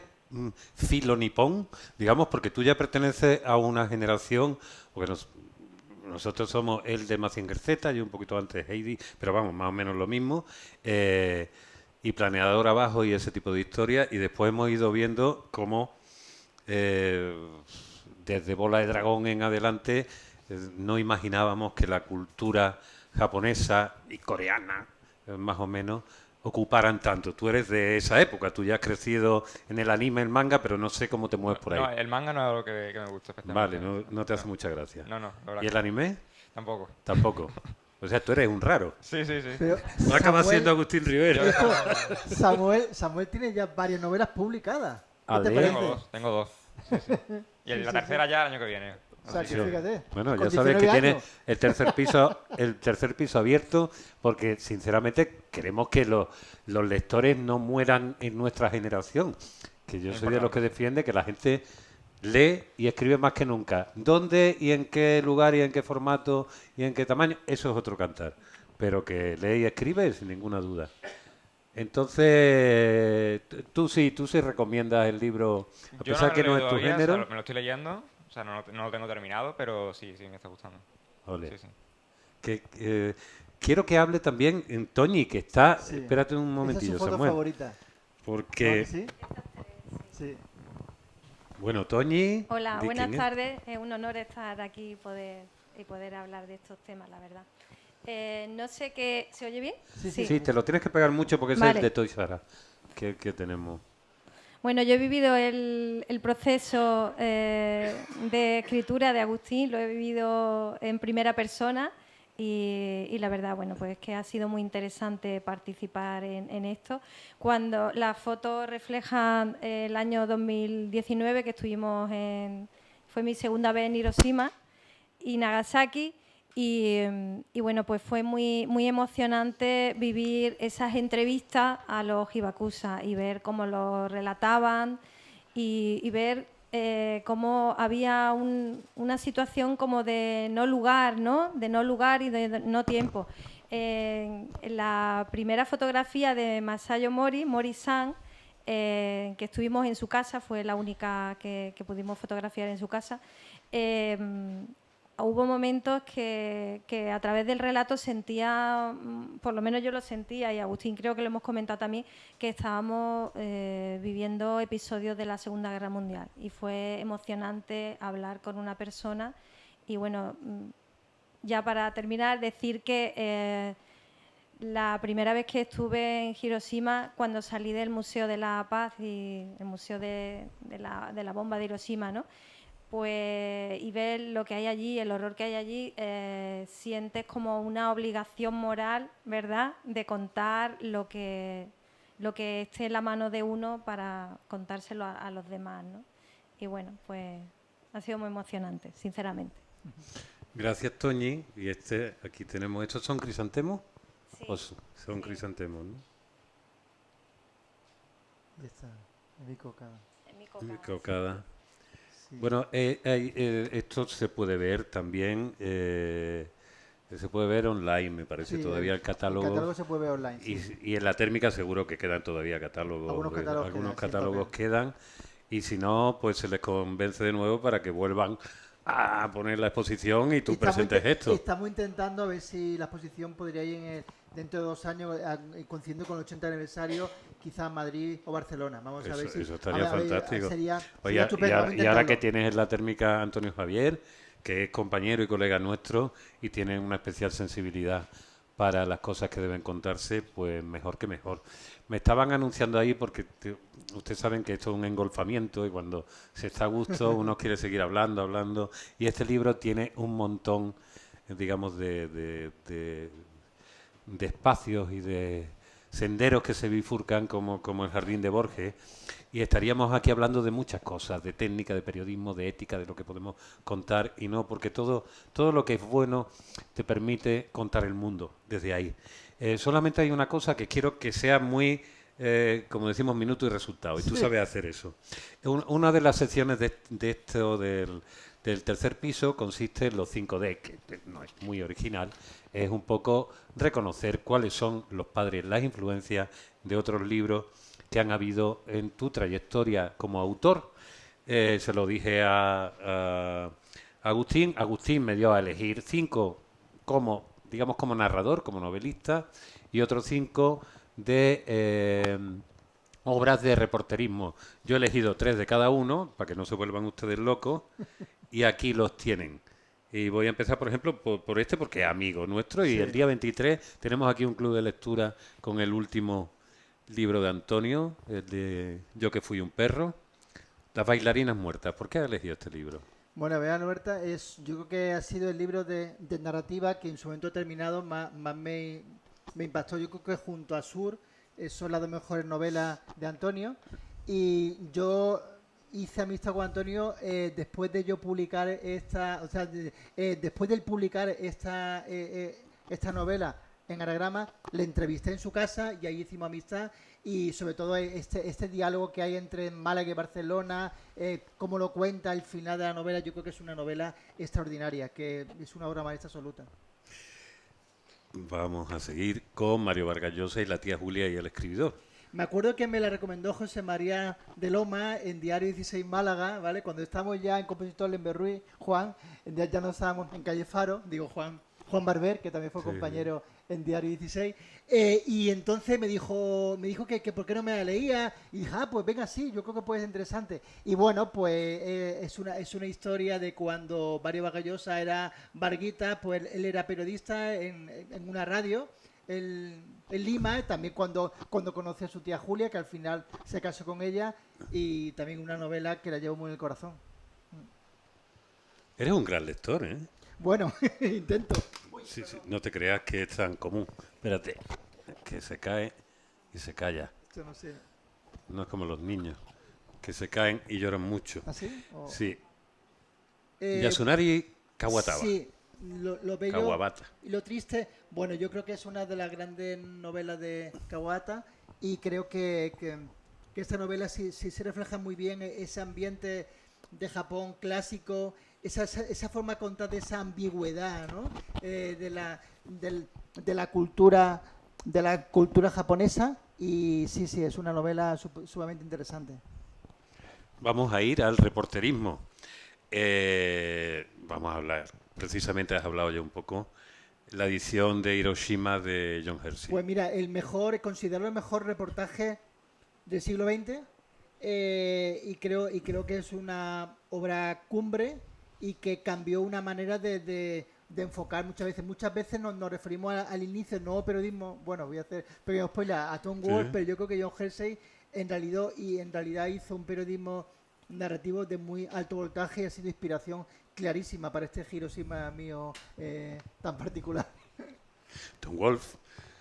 filonipón? Digamos, porque tú ya perteneces a una generación, porque nosotros somos el de Mazinger Z, yo un poquito antes Heidi, pero vamos, más o menos lo mismo, y Planeador Abajo y ese tipo de historias, y después hemos ido viendo cómo desde Bola de Dragón en adelante no imaginábamos que la cultura japonesa y coreana, más o menos, ocuparan tanto. Tú eres de esa época, tú ya has crecido en el anime, el manga, pero no sé cómo te mueves por ahí. No, el manga no es algo que me gusta especialmente. Vale, no te hace mucha gracia. No, la verdad ¿Y el que anime? tampoco. Tampoco. O sea, tú eres un raro. Sí. Pero No acaba Samuel- siendo Agustín Rivera. Samuel tiene ya varias novelas publicadas. ¿Qué A te ver. parece? Tengo dos. Sí. Y la tercera ya el año que viene. O sea, que Sí. fíjate. Bueno, con ya sabes que 19 tiene años. el tercer piso abierto, porque sinceramente queremos que los lectores no mueran en nuestra generación. Que yo soy de los que defiende que la gente lee y escribe más que nunca. ¿Dónde y en qué lugar y en qué formato y en qué tamaño? Eso es otro cantar. Pero que lee y escribe sin ninguna duda. Entonces, tú sí recomiendas el libro, a Yo pesar no que lo he no leído es tu todavía, o género. sea, me lo estoy leyendo, o sea, no lo tengo terminado, pero sí, me está gustando. Ole. Sí. Que, quiero que hable también en Toñi, que está... Sí. Espérate un Esa momentillo, es su foto Samuel. favorita. ¿No Porque, que sí? Sí. bueno, Toñi... Hola, ¿de buenas quién es? tardes. Es un honor estar aquí y poder hablar de estos temas, la verdad. No sé qué... ¿Se oye bien? Sí. Sí, te lo tienes que pegar mucho porque ese es Vale. el de Toys R Us que tenemos. Bueno, yo he vivido el proceso de escritura de Agustín, lo he vivido en primera persona y la verdad, bueno, pues que ha sido muy interesante participar en esto. Cuando las fotos reflejan el año 2019, que fue mi segunda vez en Hiroshima y Nagasaki. Y bueno, pues fue muy emocionante vivir esas entrevistas a los hibakusas y ver cómo lo relataban y ver cómo había una situación como de no lugar, ¿no? De no lugar y de no tiempo. En la primera fotografía de Masayo Mori-san, que estuvimos en su casa, fue la única que pudimos fotografiar en su casa. Hubo momentos que a través del relato sentía, por lo menos yo lo sentía, y Agustín creo que lo hemos comentado también, que estábamos viviendo episodios de la Segunda Guerra Mundial. Y fue emocionante hablar con una persona. Y bueno, ya para terminar, decir que la primera vez que estuve en Hiroshima, cuando salí del Museo de la Paz y el Museo de la Bomba de Hiroshima, ¿no? Pues y ver lo que hay allí, el horror que hay allí, sientes como una obligación moral, ¿verdad?, de contar lo que esté en la mano de uno para contárselo a los demás, ¿no? Y bueno, pues ha sido muy emocionante, sinceramente. Gracias, Toñi. Y aquí tenemos, ¿estos son crisantemos? Sí. Son Sí. crisantemos, ¿no? Ya está, mi cocada. En mi cocada. Cocada. Sí. Bueno, esto se puede ver también, se puede ver online, me parece, Sí, todavía el catálogo. El catálogo se puede ver online. Y, Sí. y en la térmica seguro que quedan todavía catálogos. Algunos catálogos quedan, sí, catálogos papel. quedan. Y si no, pues se les convence de nuevo para que vuelvan a poner la exposición y tú presentes esto. Estamos intentando a ver si la exposición podría ir dentro de 2 años, coincidiendo con el 80 aniversario, quizás Madrid o Barcelona. Vamos a ver si... Eso estaría fantástico. Sería Oye, estupendo. y Vamos a ahora que intentarlo. tienes en la térmica a Antonio Javier, que es compañero y colega nuestro y tiene una especial sensibilidad para las cosas que deben contarse, pues mejor que mejor. Me estaban anunciando ahí porque ustedes saben que esto es un engolfamiento y cuando se está a gusto uno quiere seguir hablando y este libro tiene un montón, digamos, de espacios y de senderos que se bifurcan como el jardín de Borges y estaríamos aquí hablando de muchas cosas, de técnica, de periodismo, de ética, de lo que podemos contar y no, porque todo lo que es bueno te permite contar el mundo desde ahí. Solamente hay una cosa que quiero que sea muy, como decimos, minuto y resultado, y tú sabes hacer eso. Una de las secciones de esto del tercer piso consiste en los 5D, que no es muy original, es un poco reconocer cuáles son los padres, las influencias de otros libros que han habido en tu trayectoria como autor. Se lo dije a Agustín. Agustín me dio a elegir 5 como, digamos, como narrador, como novelista, y otros 5 de obras de reporterismo. Yo he elegido 3 de cada uno, para que no se vuelvan ustedes locos, y aquí los tienen. Y voy a empezar, por ejemplo, por este, porque es amigo nuestro, y el día 23 tenemos aquí un club de lectura con el último libro de Antonio, el de Yo que fui un perro, Las bailarinas muertas. ¿Por qué has elegido este libro? Bueno, Bea Norberta yo creo que ha sido el libro de narrativa que en su momento terminado más me impactó. Yo creo que junto a Sur son las 2 mejores novelas de Antonio. Y yo hice amistad con Antonio después de yo publicar después de publicar esta novela en Anagrama, le entrevisté en su casa y ahí hicimos amistad y sobre todo este diálogo que hay entre Málaga y Barcelona, cómo lo cuenta el final de la novela, yo creo que es una novela extraordinaria, que es una obra maestra absoluta. Vamos a seguir con Mario Vargas Llosa y la tía Julia y el escribidor. Me acuerdo que me la recomendó José María de Loma en Diario 16 Málaga, ¿vale? Cuando estábamos ya en Compositor Lemberruy, Juan, ya no estábamos en Calle Faro, digo Juan Barber, que también fue compañero en Diario 16, y entonces me dijo que por qué no me la leía, y dije, pues venga, sí, yo creo que puede ser interesante. Y bueno, pues es una historia de cuando Mario Vargas Llosa era Varguita, pues él era periodista en una radio, en Lima, también cuando conoce a su tía Julia, que al final se casó con ella, y también una novela que la llevo muy en el corazón. Eres un gran lector, ¿eh? Bueno, intento. Sí, sí, no te creas que es tan común. Espérate, que se cae y se calla. Yo no sé. No es como los niños, que se caen y lloran mucho. ¿Así? ¿O? Sí. Eh, Yasunari Kawataba. Sí, lo bello Kawabata. y lo triste, bueno, yo creo que es una de las grandes novelas de Kawabata y creo que esta novela sí se refleja muy bien ese ambiente de Japón clásico, esa forma de contar de esa ambigüedad, ¿no? De la cultura japonesa y sí, es una novela sumamente interesante. Vamos a ir al reporterismo. Vamos a hablar, precisamente has hablado ya un poco, la edición de Hiroshima de John Hersey. Pues mira, considero el mejor reportaje del siglo XX y creo que es una obra cumbre y que cambió una manera de enfocar muchas veces. Muchas veces nos referimos al inicio del nuevo periodismo. Bueno, voy a hacer pequeño spoiler a Tom Wolfe, pero yo creo que John Hersey en realidad hizo un periodismo narrativo de muy alto voltaje y ha sido inspiración clarísima para este Hiroshima mío tan particular. Tom Wolfe.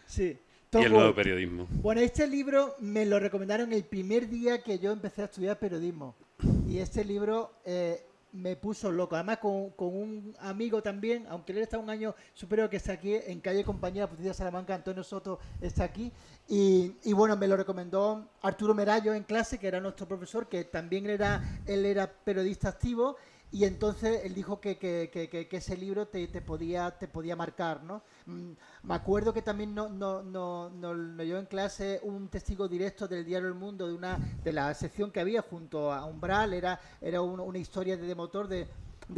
Sí. Y el nuevo periodismo. Bueno, este libro me lo recomendaron el primer día que yo empecé a estudiar periodismo. Y este libro me puso loco. Además, con un amigo también, aunque él está un año superior, que está aquí en Calle Compañía, Justicia Salamanca, Antonio Soto está aquí. Y bueno, me lo recomendó Arturo Merallo en clase, que era nuestro profesor, que también él era periodista activo. Y entonces él dijo que ese libro te podía marcar, ¿no? Me acuerdo que también no leyó en clase un testigo directo del diario El Mundo de la sección que había junto a Umbral, era una historia de motor de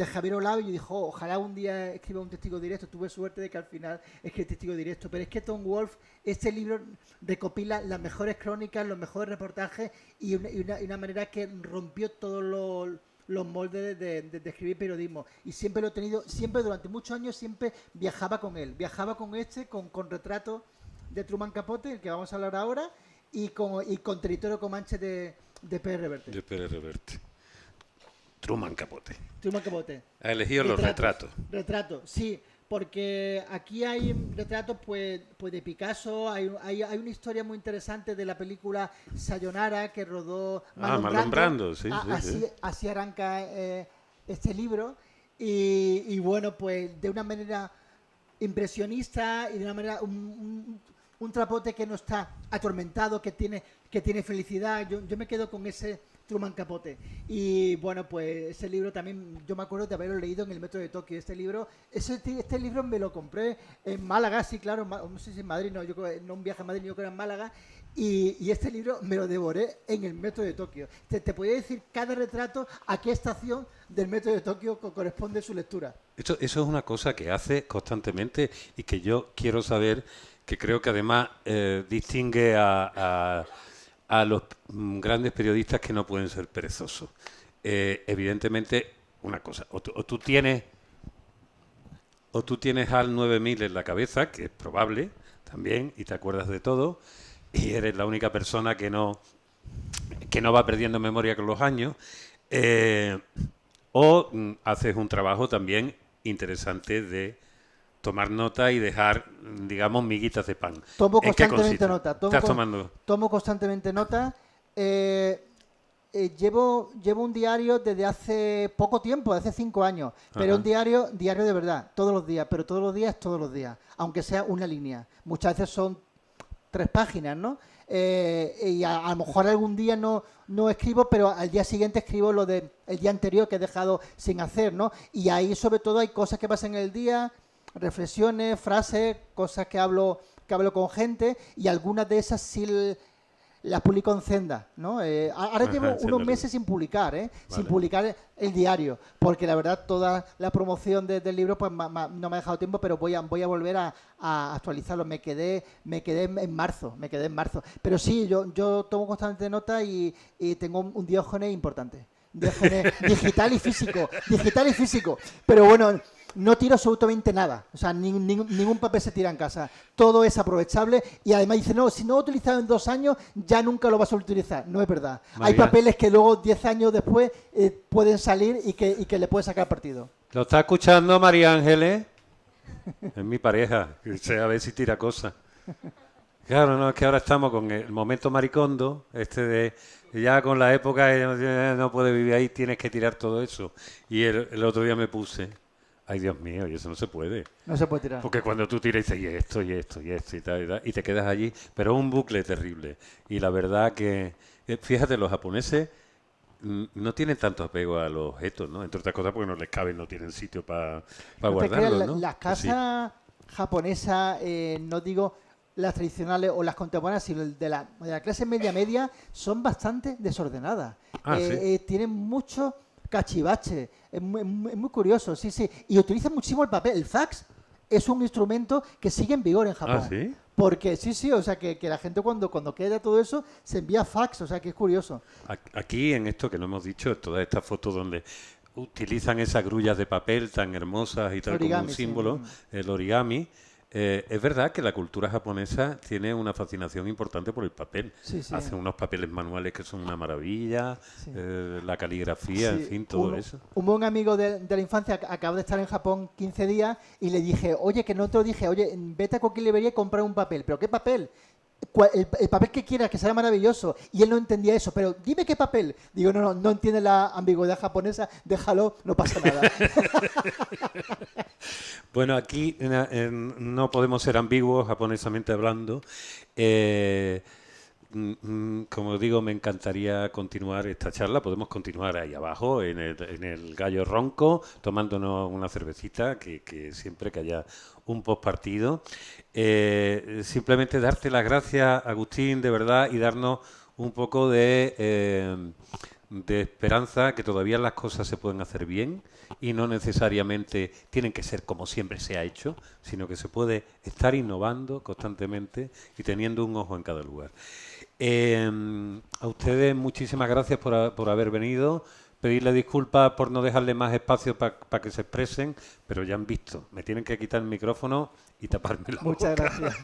Javier Olavo, y yo dijo, ojalá un día escriba un testigo directo. Tuve suerte de que al final escribí testigo directo, pero es que Tom Wolfe, este libro recopila las mejores crónicas, los mejores reportajes y una manera que rompió todos los moldes de escribir periodismo, y siempre lo he tenido, siempre durante muchos años siempre viajaba con él, con retratos de Truman Capote, el que vamos a hablar ahora, y con Territorio Comanche de Pérez Reverte. De Pérez Reverte. Truman Capote. Ha elegido los retratos. Retratos, sí, porque aquí hay retratos pues de Picasso, hay una historia muy interesante de la película Sayonara que rodó Marlon Brando. Sí, así arranca este libro y bueno, pues de una manera impresionista y de una manera un trapote que no está atormentado, que tiene felicidad. Yo me quedo con ese Truman Capote. Y bueno, pues ese libro también, yo me acuerdo de haberlo leído en el metro de Tokio. Este libro me lo compré en Málaga, sí, claro, no sé si en Madrid, no un viaje a Madrid, yo creo que era en Málaga. Y este libro me lo devoré en el metro de Tokio. Te podía decir cada retrato a qué estación del metro de Tokio corresponde su lectura. Eso es una cosa que hace constantemente y que yo quiero saber, que creo que además distingue a los grandes periodistas que no pueden ser perezosos. Evidentemente, una cosa, o tú tienes HAL 9000 en la cabeza, que es probable también, y te acuerdas de todo, y eres la única persona que no va perdiendo memoria con los años, o haces un trabajo también interesante de tomar nota y dejar, digamos, miguitas de pan. Tomo constantemente nota. ¿Estás tomando? Tomo constantemente nota. Llevo un diario desde hace poco tiempo, hace 5 años, pero un diario de verdad, todos los días, pero todos los días, aunque sea una línea. Muchas veces son 3 páginas, ¿no? Y a lo mejor algún día no escribo, pero al día siguiente escribo lo del día anterior que he dejado sin hacer, ¿no? Y ahí sobre todo hay cosas que pasan en el día, reflexiones, frases, cosas que hablo con gente, y algunas de esas sí las publico en Zenda, ¿no? Ahora llevo unos meses sin publicar, vale, sin publicar el diario, porque la verdad toda la promoción del libro pues no me ha dejado tiempo, pero voy a volver a actualizarlo. Me quedé en marzo, pero sí, yo tomo constantemente nota y tengo un Diógenes importante. Digital y físico. Pero bueno, no tiro absolutamente nada. O sea, ningún papel se tira en casa. Todo es aprovechable y además dice, no, si no lo he utilizado en 2 años, ya nunca lo vas a utilizar. No es verdad. María. Hay papeles que luego 10 años después pueden salir y que le puedes sacar partido. ¿Lo está escuchando María Ángeles? Es mi pareja, que sé a ver si tira cosas. Claro, no, es que ahora estamos con el momento maricondo, de ya con la época no puedes vivir ahí, tienes que tirar todo eso. Y el otro día me puse, ay Dios mío, y eso no se puede. No se puede tirar. Porque cuando tú tiras y esto, y esto, y esto, y tal, y te quedas allí, pero es un bucle terrible. Y la verdad que, fíjate, los japoneses no tienen tanto apego a los objetos, ¿no? Entre otras cosas porque no les caben, no tienen sitio para guardarlos, ¿no? Las casas japonesas, no digo las tradicionales o las contemporáneas, sino de la clase media, son bastante desordenadas. ¿Sí? Tienen mucho cachivache. Es muy curioso, sí. Y utilizan muchísimo el papel. El fax es un instrumento que sigue en vigor en Japón. ¿Ah, sí? Porque o sea, que la gente cuando queda todo eso se envía fax, o sea, que es curioso. Aquí en esto que no hemos dicho, todas estas fotos donde utilizan esas grullas de papel tan hermosas y tal Origami, como un símbolo, el origami. Es verdad que la cultura japonesa tiene una fascinación importante por el papel. Sí. Hacen unos papeles manuales que son una maravilla, la caligrafía, en fin, todo eso. Un buen amigo de la infancia acaba de estar en Japón 15 días y le dije, oye, que no te lo dije, oye, vete a cualquier librería y compra un papel. ¿Pero qué papel? El papel que quieras, que será maravilloso. Y él no entendía eso, pero dime qué papel. Digo, no entiende la ambigüedad japonesa, déjalo, no pasa nada. Bueno, aquí no podemos ser ambiguos, japonesamente hablando. Como digo, me encantaría continuar esta charla. Podemos continuar ahí abajo, en el Gallo Ronco, tomándonos una cervecita, que siempre que haya un postpartido. Simplemente darte las gracias, Agustín, de verdad, y darnos un poco de esperanza, que todavía las cosas se pueden hacer bien y no necesariamente tienen que ser como siempre se ha hecho, sino que se puede estar innovando constantemente y teniendo un ojo en cada lugar. A ustedes muchísimas gracias por haber venido. Pedirle disculpas por no dejarle más espacio para que se expresen, pero ya han visto, me tienen que quitar el micrófono y taparme la boca. Muchas gracias.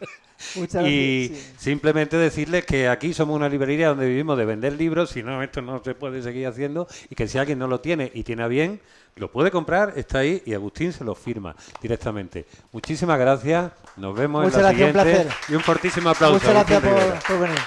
Muchas Y gracias. Sí. simplemente decirles que aquí somos una librería donde vivimos de vender libros, si no, esto no se puede seguir haciendo, y que si alguien no lo tiene y tiene a bien, lo puede comprar, está ahí, y Agustín se lo firma directamente. Muchísimas gracias, nos vemos Muchas en la gracias, siguiente, un placer. y un fortísimo aplauso. Muchas gracias Agustín Rivera. por venir.